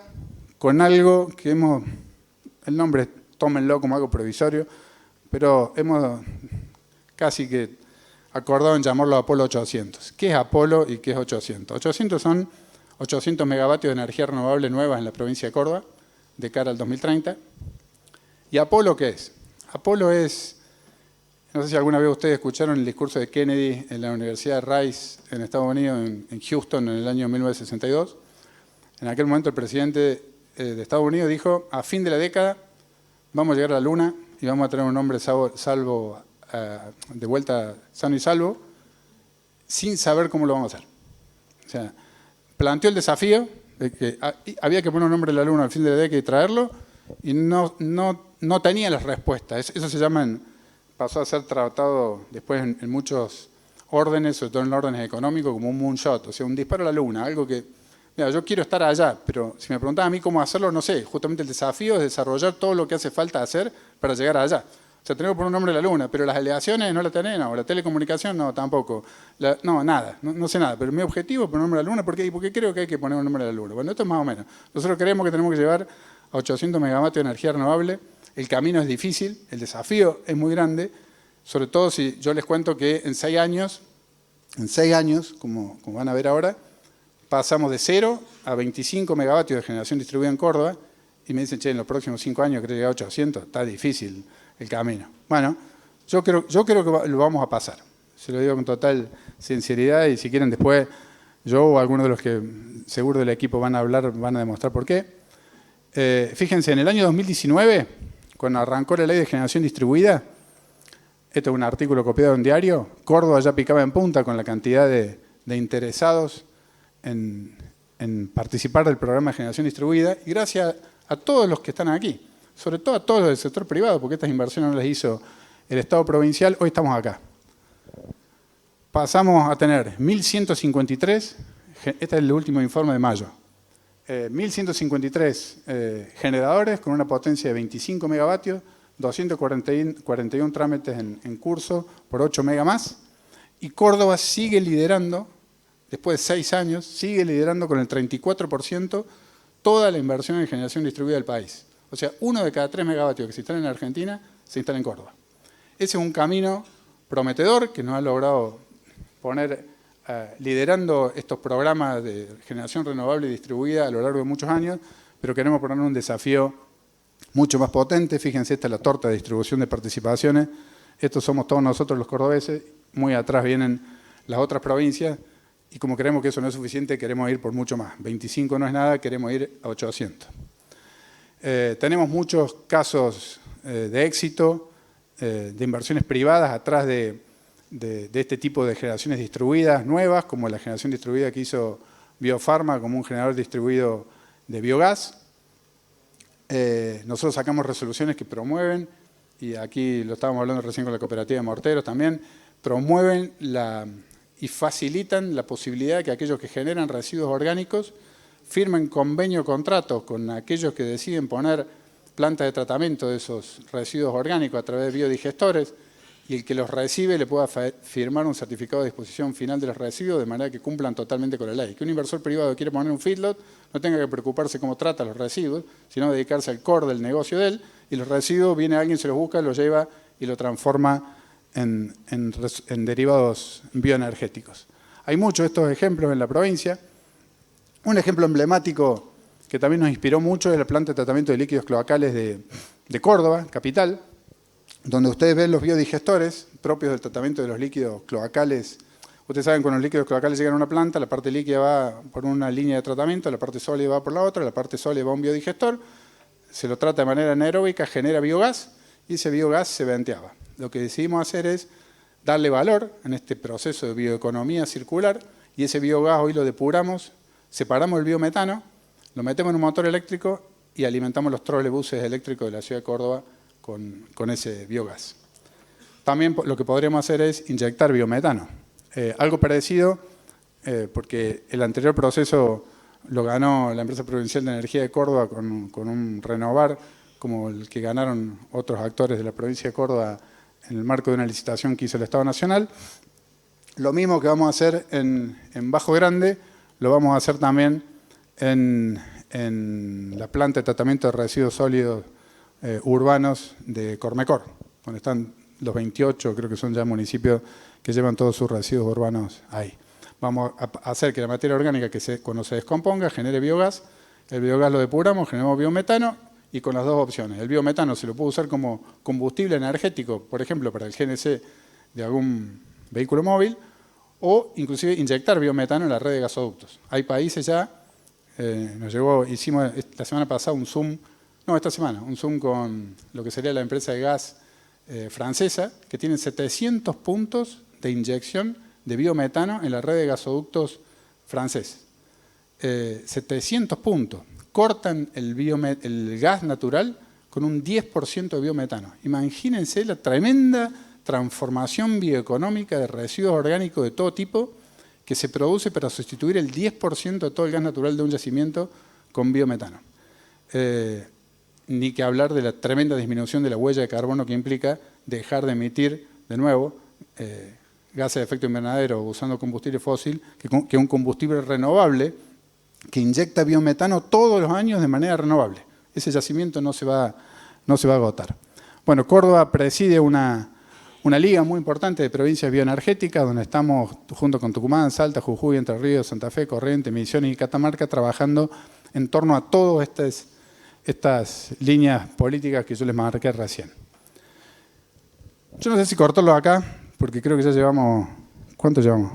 con algo que hemos, el nombre tómenlo como algo provisorio, pero hemos casi que acordado en llamarlo Apolo 800. ¿Qué es Apolo y qué es 800? 800 son 800 megavatios de energía renovable nuevas en la provincia de Córdoba, de cara al 2030. ¿Y Apolo qué es? Apolo es, no sé si alguna vez ustedes escucharon el discurso de Kennedy en la Universidad de Rice en Estados Unidos, en Houston, en el año 1962. En aquel momento el presidente de Estados Unidos dijo, a fin de la década vamos a llegar a la Luna y vamos a tener un hombre salvo de vuelta sano y salvo, sin saber cómo lo vamos a hacer. O sea, planteó el desafío de que había que poner un hombre en la Luna al fin de la década y traerlo, y no tenía las respuestas. Eso se llama, pasó a ser tratado después en muchos órdenes, sobre todo en órdenes económicos, como un moonshot, o sea, un disparo a la Luna, algo que, mira, yo quiero estar allá, pero si me preguntan a mí cómo hacerlo, no sé. Justamente el desafío es desarrollar todo lo que hace falta hacer para llegar allá. O sea, tenemos que poner un nombre a la Luna, pero las aleaciones no la tenés, no, la telecomunicación no, tampoco. No, nada, no sé nada, pero mi objetivo es poner un nombre a la Luna, porque creo que hay que poner un nombre a la Luna. Bueno, esto es más o menos. Nosotros creemos que tenemos que llevar a 800 megavatios de energía renovable. El camino es difícil, el desafío es muy grande, sobre todo si yo les cuento que en 6 años, como van a ver ahora, pasamos de 0 a 25 megavatios de generación distribuida en Córdoba, y me dicen, che, en los próximos 5 años querés llegar a 800, está difícil el camino. Bueno, yo creo que lo vamos a pasar. Se lo digo con total sinceridad y si quieren después yo o alguno de los que seguro del equipo van a hablar, van a demostrar por qué. Fíjense, en el año 2019, cuando arrancó la ley de generación distribuida, esto es un artículo copiado en un diario, Córdoba ya picaba en punta con la cantidad de interesados en participar del programa de generación distribuida y gracias a todos los que están aquí, sobre todo a todos los del sector privado, porque estas inversiones no las hizo el Estado provincial, hoy estamos acá. Pasamos a tener 1.153, este es el último informe de mayo, 1.153 generadores con una potencia de 25 megavatios, 241 trámites en curso por 8 mega más, y Córdoba sigue liderando, después de 6 años, sigue liderando con el 34% toda la inversión en generación distribuida del país. O sea, 1 de cada 3 megavatios que se instalan en Argentina se instala en Córdoba. Ese es un camino prometedor que nos ha logrado poner liderando estos programas de generación renovable y distribuida a lo largo de muchos años, pero queremos poner un desafío mucho más potente. Fíjense, esta es la torta de distribución de participaciones. Estos somos todos nosotros los cordobeses, muy atrás vienen las otras provincias, y como creemos que eso no es suficiente, queremos ir por mucho más. 25 no es nada, queremos ir a 800. Tenemos muchos casos de éxito, de inversiones privadas atrás de este tipo de generaciones distribuidas nuevas, como la generación distribuida que hizo Biofarma como un generador distribuido de biogás. Nosotros sacamos resoluciones que promueven, y aquí lo estábamos hablando recién con la cooperativa de morteros también, promueven y facilitan la posibilidad de que aquellos que generan residuos orgánicos firmen convenio o contratos con aquellos que deciden poner plantas de tratamiento de esos residuos orgánicos a través de biodigestores, y el que los recibe le pueda firmar un certificado de disposición final de los residuos de manera que cumplan totalmente con la ley. Que un inversor privado que quiere poner un feedlot no tenga que preocuparse cómo trata los residuos, sino dedicarse al core del negocio de él, y los residuos viene alguien, se los busca, los lleva y lo transforma en derivados bioenergéticos. Hay muchos de estos ejemplos en la provincia. Un ejemplo emblemático que también nos inspiró mucho es la planta de tratamiento de líquidos cloacales de Córdoba, capital, donde ustedes ven los biodigestores propios del tratamiento de los líquidos cloacales. Ustedes saben, cuando los líquidos cloacales llegan a una planta, la parte líquida va por una línea de tratamiento, la parte sólida va por la otra, la parte sólida va a un biodigestor, se lo trata de manera anaeróbica, genera biogás, y ese biogás se venteaba. Lo que decidimos hacer es darle valor en este proceso de bioeconomía circular, y ese biogás hoy lo depuramos, separamos el biometano, lo metemos en un motor eléctrico y alimentamos los trolebuses eléctricos de la ciudad de Córdoba con ese biogás. También lo que podríamos hacer es inyectar biometano. Algo parecido, porque el anterior proceso lo ganó la empresa provincial de energía de Córdoba con un renovar, como el que ganaron otros actores de la provincia de Córdoba en el marco de una licitación que hizo el Estado Nacional. Lo mismo que vamos a hacer en Bajo Grande, lo vamos a hacer también en la planta de tratamiento de residuos sólidos urbanos de Cormecor, donde están los 28, creo que son ya municipios que llevan todos sus residuos urbanos ahí. Vamos a hacer que la materia orgánica, cuando se descomponga, genere biogás, el biogás lo depuramos, generamos biometano, y con las dos opciones. El biometano se lo puede usar como combustible energético, por ejemplo, para el GNC de algún vehículo móvil, o inclusive inyectar biometano en la red de gasoductos. Hay países ya, hicimos la semana pasada un Zoom con lo que sería la empresa de gas francesa, que tienen 700 puntos de inyección de biometano en la red de gasoductos francés. 700 puntos. Cortan el gas natural con un 10% de biometano. Imagínense la tremenda transformación bioeconómica de residuos orgánicos de todo tipo que se produce para sustituir el 10% de todo el gas natural de un yacimiento con biometano. Ni que hablar de la tremenda disminución de la huella de carbono que implica dejar de emitir, de nuevo, gases de efecto invernadero usando combustible fósil, que un combustible renovable que inyecta biometano todos los años de manera renovable. Ese yacimiento no se va a agotar. Bueno, Córdoba preside una liga muy importante de provincias bioenergéticas, donde estamos junto con Tucumán, Salta, Jujuy, Entre Ríos, Santa Fe, Corrientes, Misiones y Catamarca, trabajando en torno a todas estas líneas políticas que yo les marqué recién. Yo no sé si cortarlo acá, porque creo que ya llevamos... ¿Cuánto llevamos?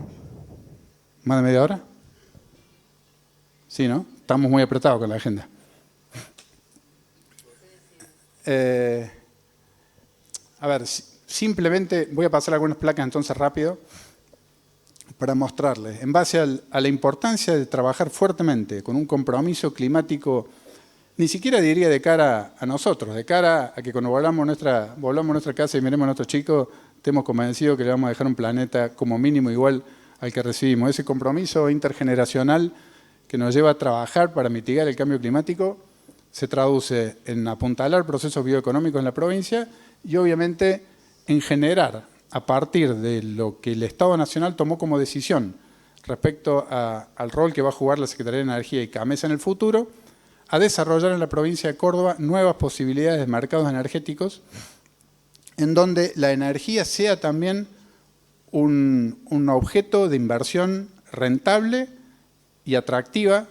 ¿Más de media hora? Sí, ¿no? Estamos muy apretados con la agenda. A ver, simplemente voy a pasar algunas placas entonces rápido para mostrarles, en base a la importancia de trabajar fuertemente con un compromiso climático, ni siquiera diría de cara a nosotros, de cara a que cuando volvamos nuestra casa y miremos a nuestros chicos, estemos convencidos que le vamos a dejar un planeta como mínimo igual al que recibimos. Ese compromiso intergeneracional que nos lleva a trabajar para mitigar el cambio climático se traduce en apuntalar procesos bioeconómicos en la provincia y obviamente en generar, a partir de lo que el Estado Nacional tomó como decisión respecto al rol que va a jugar la Secretaría de Energía y CAMESA en el futuro, a desarrollar en la provincia de Córdoba nuevas posibilidades de mercados energéticos en donde la energía sea también un objeto de inversión rentable y atractiva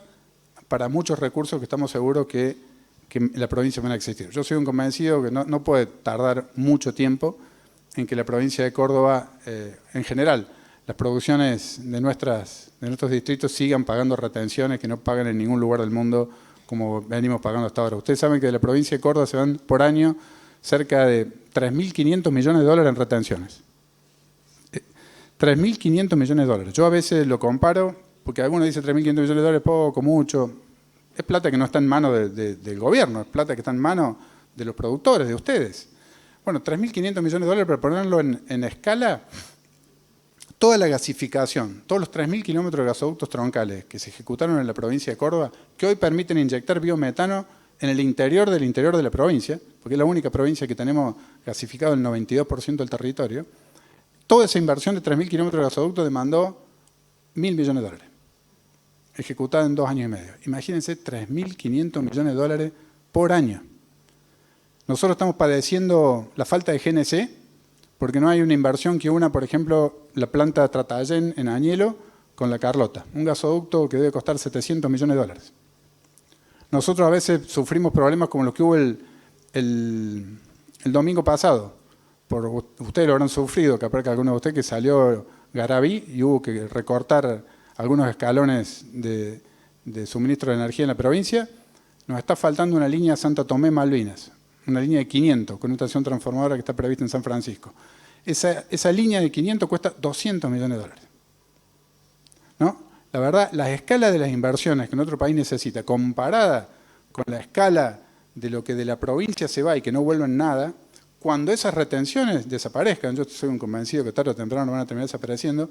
para muchos recursos que estamos seguros que en la provincia van a existir. Yo soy un convencido que no puede tardar mucho tiempo en que la provincia de Córdoba, en general, las producciones de nuestros distritos sigan pagando retenciones que no pagan en ningún lugar del mundo como venimos pagando hasta ahora. Ustedes saben que de la provincia de Córdoba se van por año cerca de 3.500 millones de dólares en retenciones. 3.500 millones de dólares. Yo a veces lo comparo, porque algunos dicen 3.500 millones de dólares, poco, mucho. Es plata que no está en manos del gobierno, es plata que está en manos de los productores, de ustedes. Bueno, 3.500 millones de dólares, para ponerlo en escala, toda la gasificación, todos los 3.000 kilómetros de gasoductos troncales que se ejecutaron en la provincia de Córdoba, que hoy permiten inyectar biometano en el interior de la provincia, porque es la única provincia que tenemos gasificado el 92% del territorio, toda esa inversión de 3.000 kilómetros de gasoducto demandó 1.000 millones de dólares, ejecutada en 2 años y medio. Imagínense 3.500 millones de dólares por año. Nosotros estamos padeciendo la falta de GNC, porque no hay una inversión que una, por ejemplo, la planta Tratayén en Añelo con la Carlota, un gasoducto que debe costar 700 millones de dólares. Nosotros a veces sufrimos problemas como los que hubo el domingo pasado. Ustedes lo habrán sufrido, capaz que alguno de ustedes que salió Garabí y hubo que recortar algunos escalones de suministro de energía en la provincia. Nos está faltando una línea Santa Tomé-Malvinas, una línea de 500 con una estación transformadora que está prevista en San Francisco. Esa línea de 500 cuesta 200 millones de dólares. ¿No? La verdad, las escalas de las inversiones que nuestro país necesita, comparada con la escala de lo que de la provincia se va y que no vuelve en nada, cuando esas retenciones desaparezcan, yo soy un convencido que tarde o temprano van a terminar desapareciendo,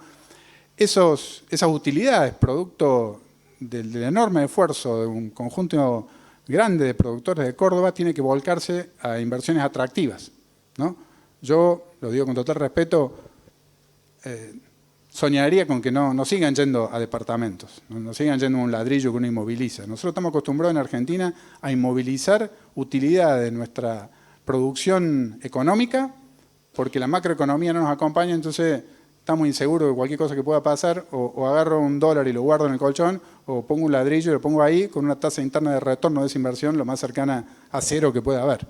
esas utilidades, producto del enorme esfuerzo de un conjunto grande de productores de Córdoba, tiene que volcarse a inversiones atractivas, ¿no? Yo, lo digo con total respeto, soñaría con que no sigan yendo a departamentos, no sigan yendo a un ladrillo que uno inmoviliza. Nosotros estamos acostumbrados en Argentina a inmovilizar utilidades de nuestra producción económica porque la macroeconomía no nos acompaña, entonces estamos inseguros de cualquier cosa que pueda pasar, o agarro un dólar y lo guardo en el colchón, o pongo un ladrillo y lo pongo ahí con una tasa interna de retorno de esa inversión lo más cercana a cero que pueda haber.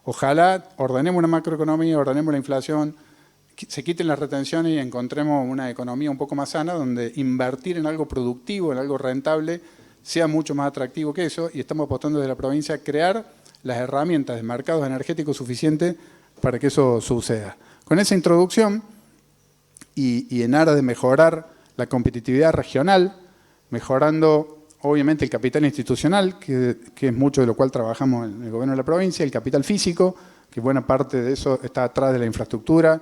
Ojalá ordenemos una macroeconomía, ordenemos la inflación, se quiten las retenciones y encontremos una economía un poco más sana donde invertir en algo productivo, en algo rentable, sea mucho más atractivo que eso, y estamos apostando desde la provincia a crear las herramientas de mercados energéticos suficientes para que eso suceda. Con esa introducción, y en aras de mejorar la competitividad regional, mejorando obviamente el capital institucional, que es mucho de lo cual trabajamos en el gobierno de la provincia, el capital físico, que buena parte de eso está atrás de la infraestructura,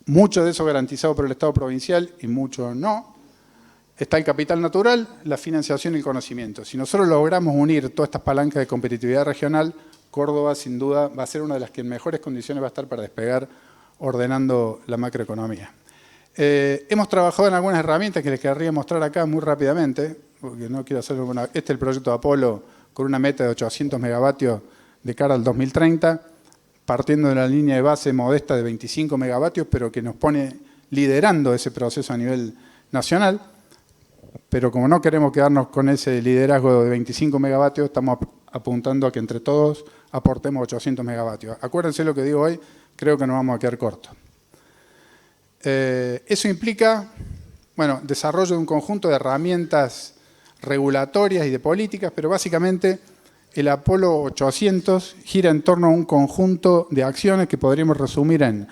mucho de eso garantizado por el Estado provincial y mucho no. Está el capital natural, la financiación y el conocimiento. Si nosotros logramos unir todas estas palancas de competitividad regional, Córdoba sin duda va a ser una de las que en mejores condiciones va a estar para despegar ordenando la macroeconomía. Hemos trabajado en algunas herramientas que les querría mostrar acá muy rápidamente, porque no quiero hacer una... Este es el proyecto de Apolo con una meta de 800 megavatios de cara al 2030, partiendo de la línea de base modesta de 25 megavatios, pero que nos pone liderando ese proceso a nivel nacional. Pero como no queremos quedarnos con ese liderazgo de 25 megavatios, estamos apuntando a que entre todos aportemos 800 megavatios. Acuérdense lo que digo hoy, creo que nos vamos a quedar cortos. Eso implica, bueno, desarrollo de un conjunto de herramientas regulatorias y de políticas, pero básicamente el Apolo 800 gira en torno a un conjunto de acciones que podríamos resumir en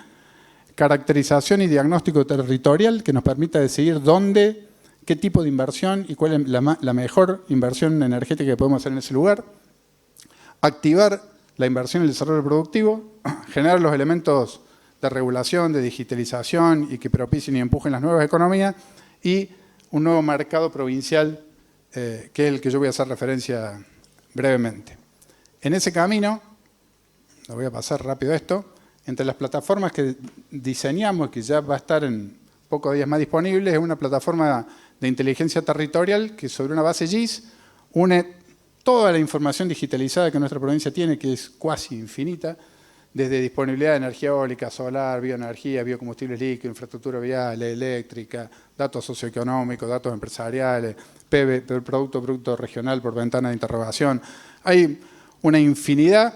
caracterización y diagnóstico territorial que nos permita decidir dónde, qué tipo de inversión y cuál es la mejor inversión energética que podemos hacer en ese lugar. Activar la inversión y el desarrollo productivo, generar los elementos de regulación, de digitalización y que propicien y empujen las nuevas economías y un nuevo mercado provincial que es el que yo voy a hacer referencia brevemente. En ese camino, lo voy a pasar rápido esto, entre las plataformas que diseñamos, que ya va a estar en pocos días más disponibles, es una plataforma de inteligencia territorial que sobre una base GIS une toda la información digitalizada que nuestra provincia tiene, que es casi infinita, desde disponibilidad de energía eólica, solar, bioenergía, biocombustibles líquidos, infraestructura vial, eléctrica, datos socioeconómicos, datos empresariales, PIB, Producto Regional por ventana de interrogación. Hay una infinidad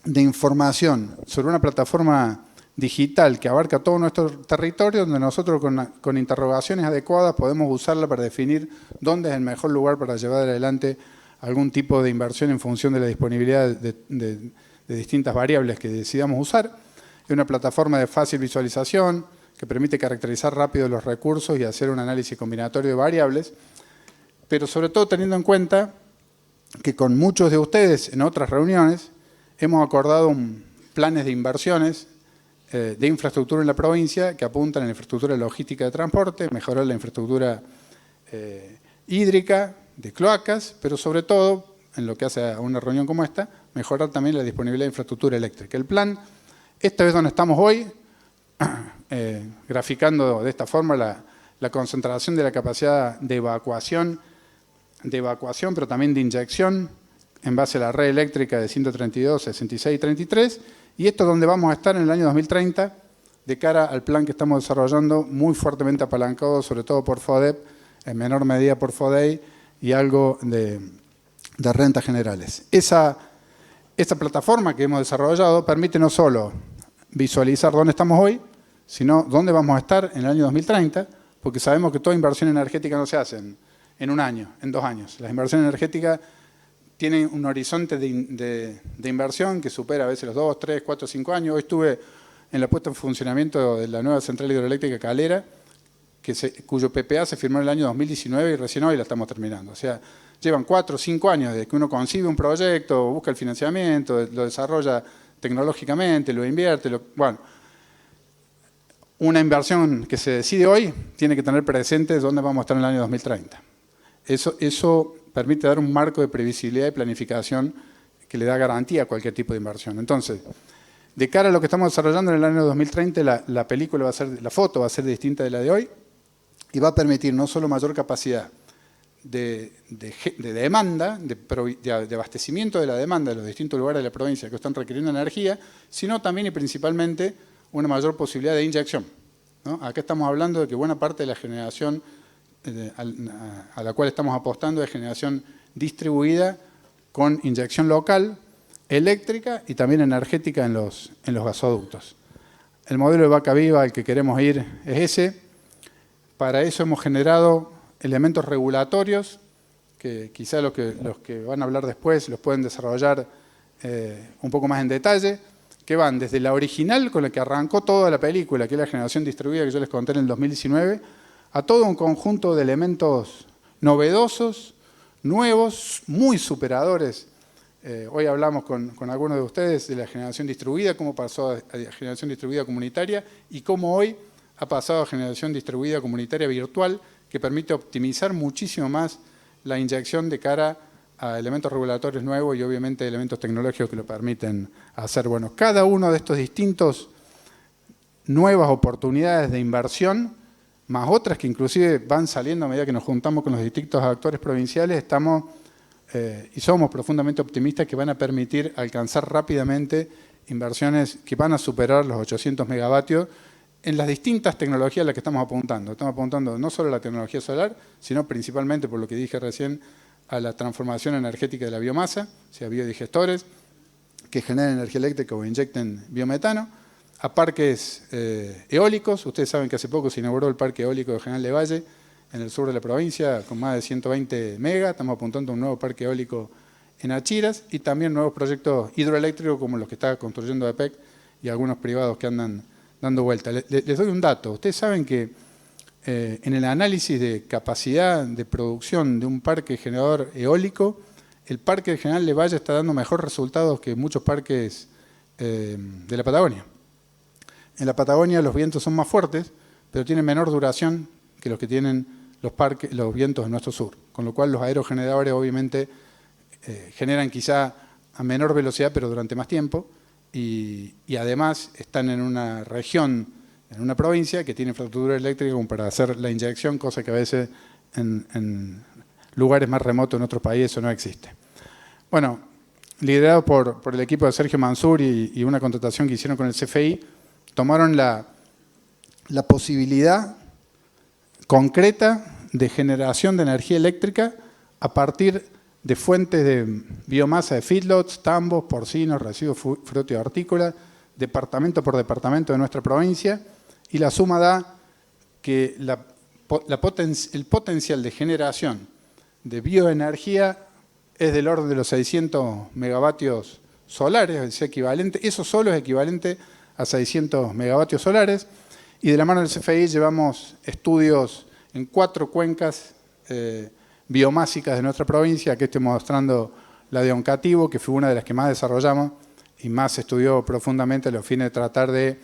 de información sobre una plataforma digital que abarca todo nuestro territorio, donde nosotros con interrogaciones adecuadas podemos usarla para definir dónde es el mejor lugar para llevar adelante algún tipo de inversión en función de la disponibilidad de distintas variables que decidamos usar. Es una plataforma de fácil visualización que permite caracterizar rápido los recursos y hacer un análisis combinatorio de variables, pero sobre todo teniendo en cuenta que con muchos de ustedes en otras reuniones hemos acordado planes de inversiones de infraestructura en la provincia que apuntan a la infraestructura logística de transporte, mejorar la infraestructura hídrica, de cloacas, pero sobre todo, en lo que hace a una reunión como esta, mejorar también la disponibilidad de infraestructura eléctrica. El plan, esta es donde estamos hoy, graficando de esta forma la concentración de la capacidad de evacuación, pero también de inyección en base a la red eléctrica de 132, 66 y 33, y esto es donde vamos a estar en el año 2030 de cara al plan que estamos desarrollando, muy fuertemente apalancado, sobre todo por FODEP, en menor medida por FODEI y algo de rentas generales. Esta plataforma que hemos desarrollado permite no solo visualizar dónde estamos hoy, sino dónde vamos a estar en el año 2030, porque sabemos que toda inversión energética no se hace en un año, en 2 años. Las inversiones energéticas tienen un horizonte de inversión que supera a veces los 2, 3, 4, 5 años. Hoy estuve en la puesta en funcionamiento de la nueva central hidroeléctrica Calera, cuyo PPA se firmó en el año 2019 y recién hoy la estamos terminando. O sea, llevan 4 o 5 años desde que uno concibe un proyecto, busca el financiamiento, lo desarrolla tecnológicamente, lo invierte. Bueno, una inversión que se decide hoy tiene que tener presente dónde vamos a estar en el año 2030. Eso permite dar un marco de previsibilidad y planificación que le da garantía a cualquier tipo de inversión. Entonces, de cara a lo que estamos desarrollando en el año 2030, la foto va a ser distinta de la de hoy y va a permitir no solo mayor capacidad de demanda, de abastecimiento de la demanda de los distintos lugares de la provincia que están requiriendo energía, sino también y principalmente una mayor posibilidad de inyección, ¿no? Acá estamos hablando de que buena parte de la generación a la cual estamos apostando es generación distribuida con inyección local, eléctrica y también energética en los gasoductos. El modelo de vaca viva al que queremos ir es ese. Para eso hemos generado elementos regulatorios que quizá los que van a hablar después los pueden desarrollar un poco más en detalle, que van desde la original con la que arrancó toda la película, que es la generación distribuida que yo les conté en el 2019, a todo un conjunto de elementos novedosos, nuevos, muy superadores. Hoy hablamos con algunos de ustedes de la generación distribuida, cómo pasó a generación distribuida comunitaria y cómo hoy ha pasado a generación distribuida comunitaria virtual, que permite optimizar muchísimo más la inyección de cara a elementos regulatorios nuevos y obviamente elementos tecnológicos que lo permiten hacer. Bueno, cada uno de estos distintos nuevas oportunidades de inversión, más otras que inclusive van saliendo a medida que nos juntamos con los distintos actores provinciales, estamos y somos profundamente optimistas que van a permitir alcanzar rápidamente inversiones que van a superar los 800 megavatios en las distintas tecnologías a las que estamos apuntando. Estamos apuntando no solo a la tecnología solar, sino principalmente, por lo que dije recién, a la transformación energética de la biomasa, o sea, biodigestores, que generen energía eléctrica o inyecten biometano, a parques eólicos. Ustedes saben que hace poco se inauguró el parque eólico de General Lavalle, en el sur de la provincia, con más de 120 megas. Estamos apuntando a un nuevo parque eólico en Achiras y también nuevos proyectos hidroeléctricos como los que está construyendo APEC y algunos privados que andan dando vuelta. Les doy un dato. Ustedes saben que en el análisis de capacidad de producción de un parque generador eólico, el parque de General Lavalle está dando mejores resultados que muchos parques de la Patagonia. En la Patagonia los vientos son más fuertes, pero tienen menor duración que los que tienen los vientos en nuestro sur, con lo cual los aerogeneradores obviamente generan quizá a menor velocidad, pero durante más tiempo, y además están en una región, en una provincia que tiene infraestructura eléctrica como para hacer la inyección, cosa que a veces en lugares más remotos en otros países eso no existe. Bueno, liderado por el equipo de Sergio Mansur y una contratación que hicieron con el CFI, tomaron la posibilidad concreta de generación de energía eléctrica a partir de fuentes de biomasa de feedlots, tambos, porcinos, residuos fruto y hortícola, departamento por departamento de nuestra provincia, y la suma da que el potencial de generación de bioenergía es del orden de los 600 megavatios solares, es equivalente, eso solo es equivalente a 600 megavatios solares, y de la mano del CFI llevamos estudios en 4 cuencas biomásicas de nuestra provincia. Aquí estoy mostrando la de Oncativo, que fue una de las que más desarrollamos y más estudió profundamente a los fines de tratar de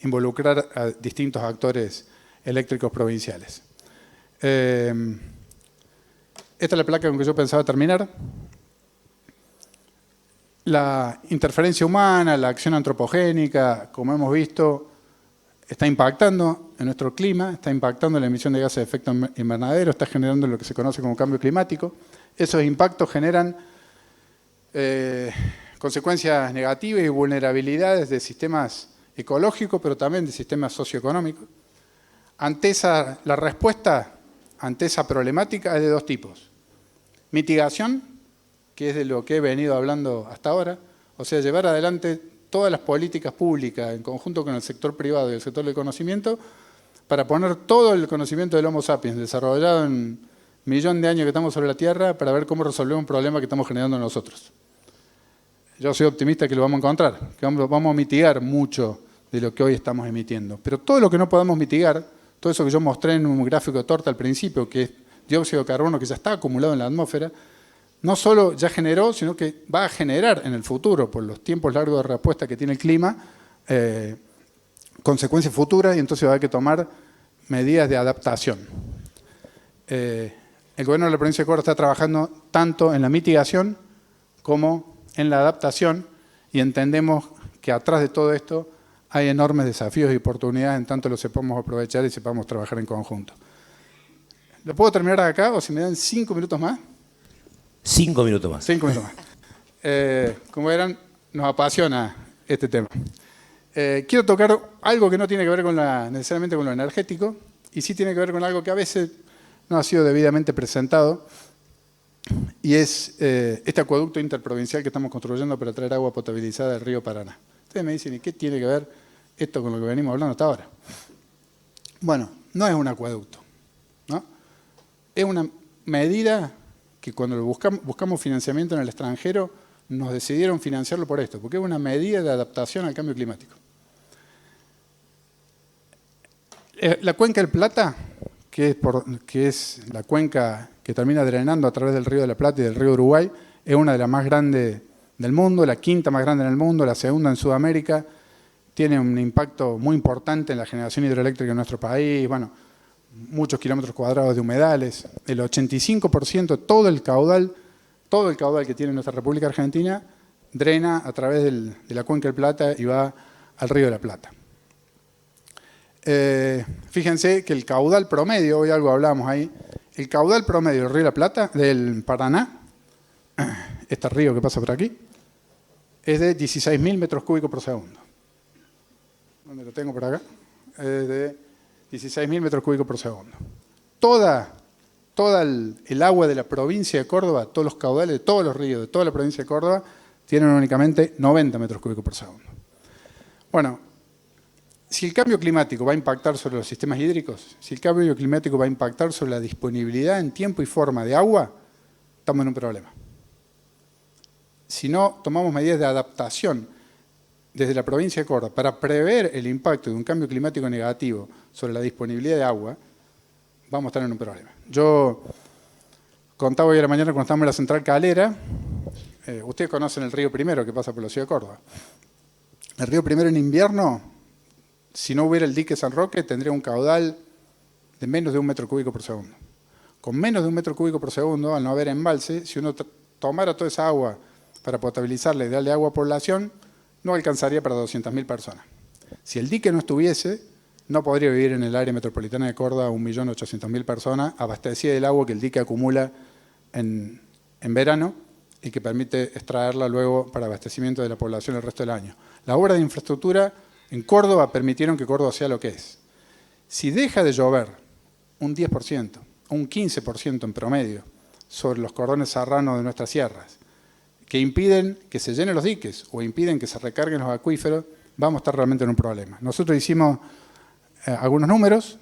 involucrar a distintos actores eléctricos provinciales. Esta es la placa con que yo pensaba terminar. La interferencia humana, la acción antropogénica, como hemos visto, está impactando en nuestro clima, está impactando en la emisión de gases de efecto invernadero, está generando lo que se conoce como cambio climático. Esos impactos generan consecuencias negativas y vulnerabilidades de sistemas ecológicos, pero también de sistemas socioeconómicos. La respuesta ante esa problemática es de 2 tipos. Mitigación, que es de lo que he venido hablando hasta ahora, o sea, llevar adelante todas las políticas públicas en conjunto con el sector privado y el sector del conocimiento para poner todo el conocimiento del Homo sapiens desarrollado en 1.000.000 de años que estamos sobre la Tierra para ver cómo resolver un problema que estamos generando nosotros. Yo soy optimista que lo vamos a encontrar, que vamos a mitigar mucho de lo que hoy estamos emitiendo. Pero todo lo que no podamos mitigar, todo eso que yo mostré en un gráfico de torta al principio, que es dióxido de carbono que ya está acumulado en la atmósfera, no solo ya generó, sino que va a generar en el futuro, por los tiempos largos de respuesta que tiene el clima, consecuencias futuras, y entonces va a haber que tomar medidas de adaptación. El gobierno de la provincia de Córdoba está trabajando tanto en la mitigación como en la adaptación, y entendemos que atrás de todo esto hay enormes desafíos y oportunidades en tanto los sepamos aprovechar y sepamos trabajar en conjunto. ¿Lo puedo terminar acá o si me dan 5 minutos más? 5 minutos más. 5 minutos más. Como verán, nos apasiona este tema. Quiero tocar algo que no tiene que ver necesariamente con lo energético, y sí tiene que ver con algo que a veces no ha sido debidamente presentado, y es este acueducto interprovincial que estamos construyendo para traer agua potabilizada del río Paraná. Ustedes me dicen, ¿y qué tiene que ver esto con lo que venimos hablando hasta ahora? Bueno, no es un acueducto, ¿no? Es una medida que cuando buscamos financiamiento en el extranjero, nos decidieron financiarlo por esto, porque es una medida de adaptación al cambio climático. La cuenca del Plata, que es la cuenca que termina drenando a través del río de la Plata y del río Uruguay, es una de las más grandes del mundo, la 5ª más grande en el mundo, la 2ª en Sudamérica, tiene un impacto muy importante en la generación hidroeléctrica en nuestro país, bueno, muchos kilómetros cuadrados de humedales, el 85% de todo el caudal que tiene nuestra República Argentina drena a través de la cuenca del Plata y va al río de la Plata. Fíjense que el caudal promedio, hoy algo hablamos ahí, el caudal promedio del río de la Plata, del Paraná, este río que pasa por aquí, es de 16.000 metros cúbicos por segundo. ¿Dónde lo tengo por acá? Es de 16.000 metros cúbicos por segundo. Toda el agua de la provincia de Córdoba, todos los caudales de todos los ríos de toda la provincia de Córdoba, tienen únicamente 90 metros cúbicos por segundo. Bueno, si el cambio climático va a impactar sobre los sistemas hídricos, si el cambio climático va a impactar sobre la disponibilidad en tiempo y forma de agua, estamos en un problema. Si no tomamos medidas de adaptación desde la provincia de Córdoba para prever el impacto de un cambio climático negativo sobre la disponibilidad de agua, vamos a estar en un problema. Yo contaba hoy a la mañana cuando estábamos en la central Calera, ustedes conocen el río Primero que pasa por la ciudad de Córdoba. El río Primero en invierno, si no hubiera el dique San Roque, tendría un caudal de menos de 1 metro cúbico por segundo. Con menos de 1 metro cúbico por segundo, al no haber embalse, si uno tomara toda esa agua para potabilizarla y darle agua a población, no alcanzaría para 200.000 personas. Si el dique no estuviese, no podría vivir en el área metropolitana de Córdoba 1.800.000 personas abastecidas del agua que el dique acumula en verano y que permite extraerla luego para abastecimiento de la población el resto del año. Las obras de infraestructura en Córdoba permitieron que Córdoba sea lo que es. Si deja de llover un 10%, un 15% en promedio sobre los cordones serranos de nuestras sierras, que impiden que se llenen los diques o impiden que se recarguen los acuíferos, vamos a estar realmente en un problema. Nosotros hicimos algunos números,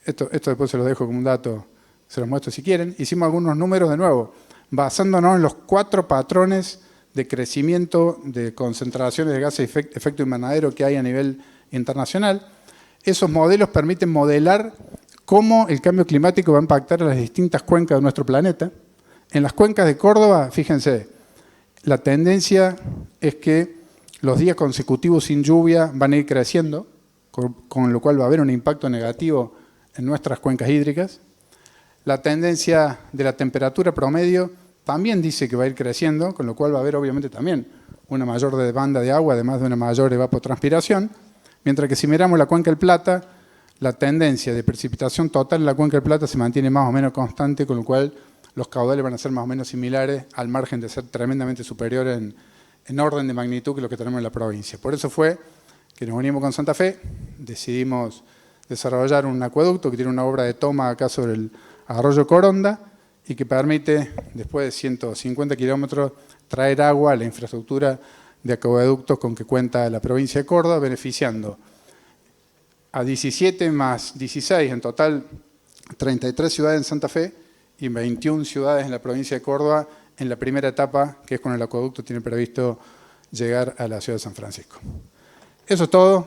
esto después se los dejo como un dato, se los muestro si quieren, hicimos algunos números de nuevo, basándonos en los 4 patrones de crecimiento de concentraciones de gases de efecto invernadero que hay a nivel internacional. Esos modelos permiten modelar cómo el cambio climático va a impactar a las distintas cuencas de nuestro planeta. En las cuencas de Córdoba, fíjense, la tendencia es que los días consecutivos sin lluvia van a ir creciendo, con lo cual va a haber un impacto negativo en nuestras cuencas hídricas. La tendencia de la temperatura promedio también dice que va a ir creciendo, con lo cual va a haber obviamente también una mayor demanda de agua, además de una mayor evapotranspiración, mientras que si miramos la cuenca del Plata, la tendencia de precipitación total en la cuenca del Plata se mantiene más o menos constante, con lo cual los caudales van a ser más o menos similares, al margen de ser tremendamente superiores en orden de magnitud que lo que tenemos en la provincia. Por eso fue que nos unimos con Santa Fe, decidimos desarrollar un acueducto que tiene una obra de toma acá sobre el arroyo Coronda y que permite, después de 150 kilómetros, traer agua a la infraestructura de acueductos con que cuenta la provincia de Córdoba, beneficiando a 17 más 16, en total 33 ciudades en Santa Fe y 21 ciudades en la provincia de Córdoba en la primera etapa, que es con el acueducto, tiene previsto llegar a la ciudad de San Francisco. Eso es todo.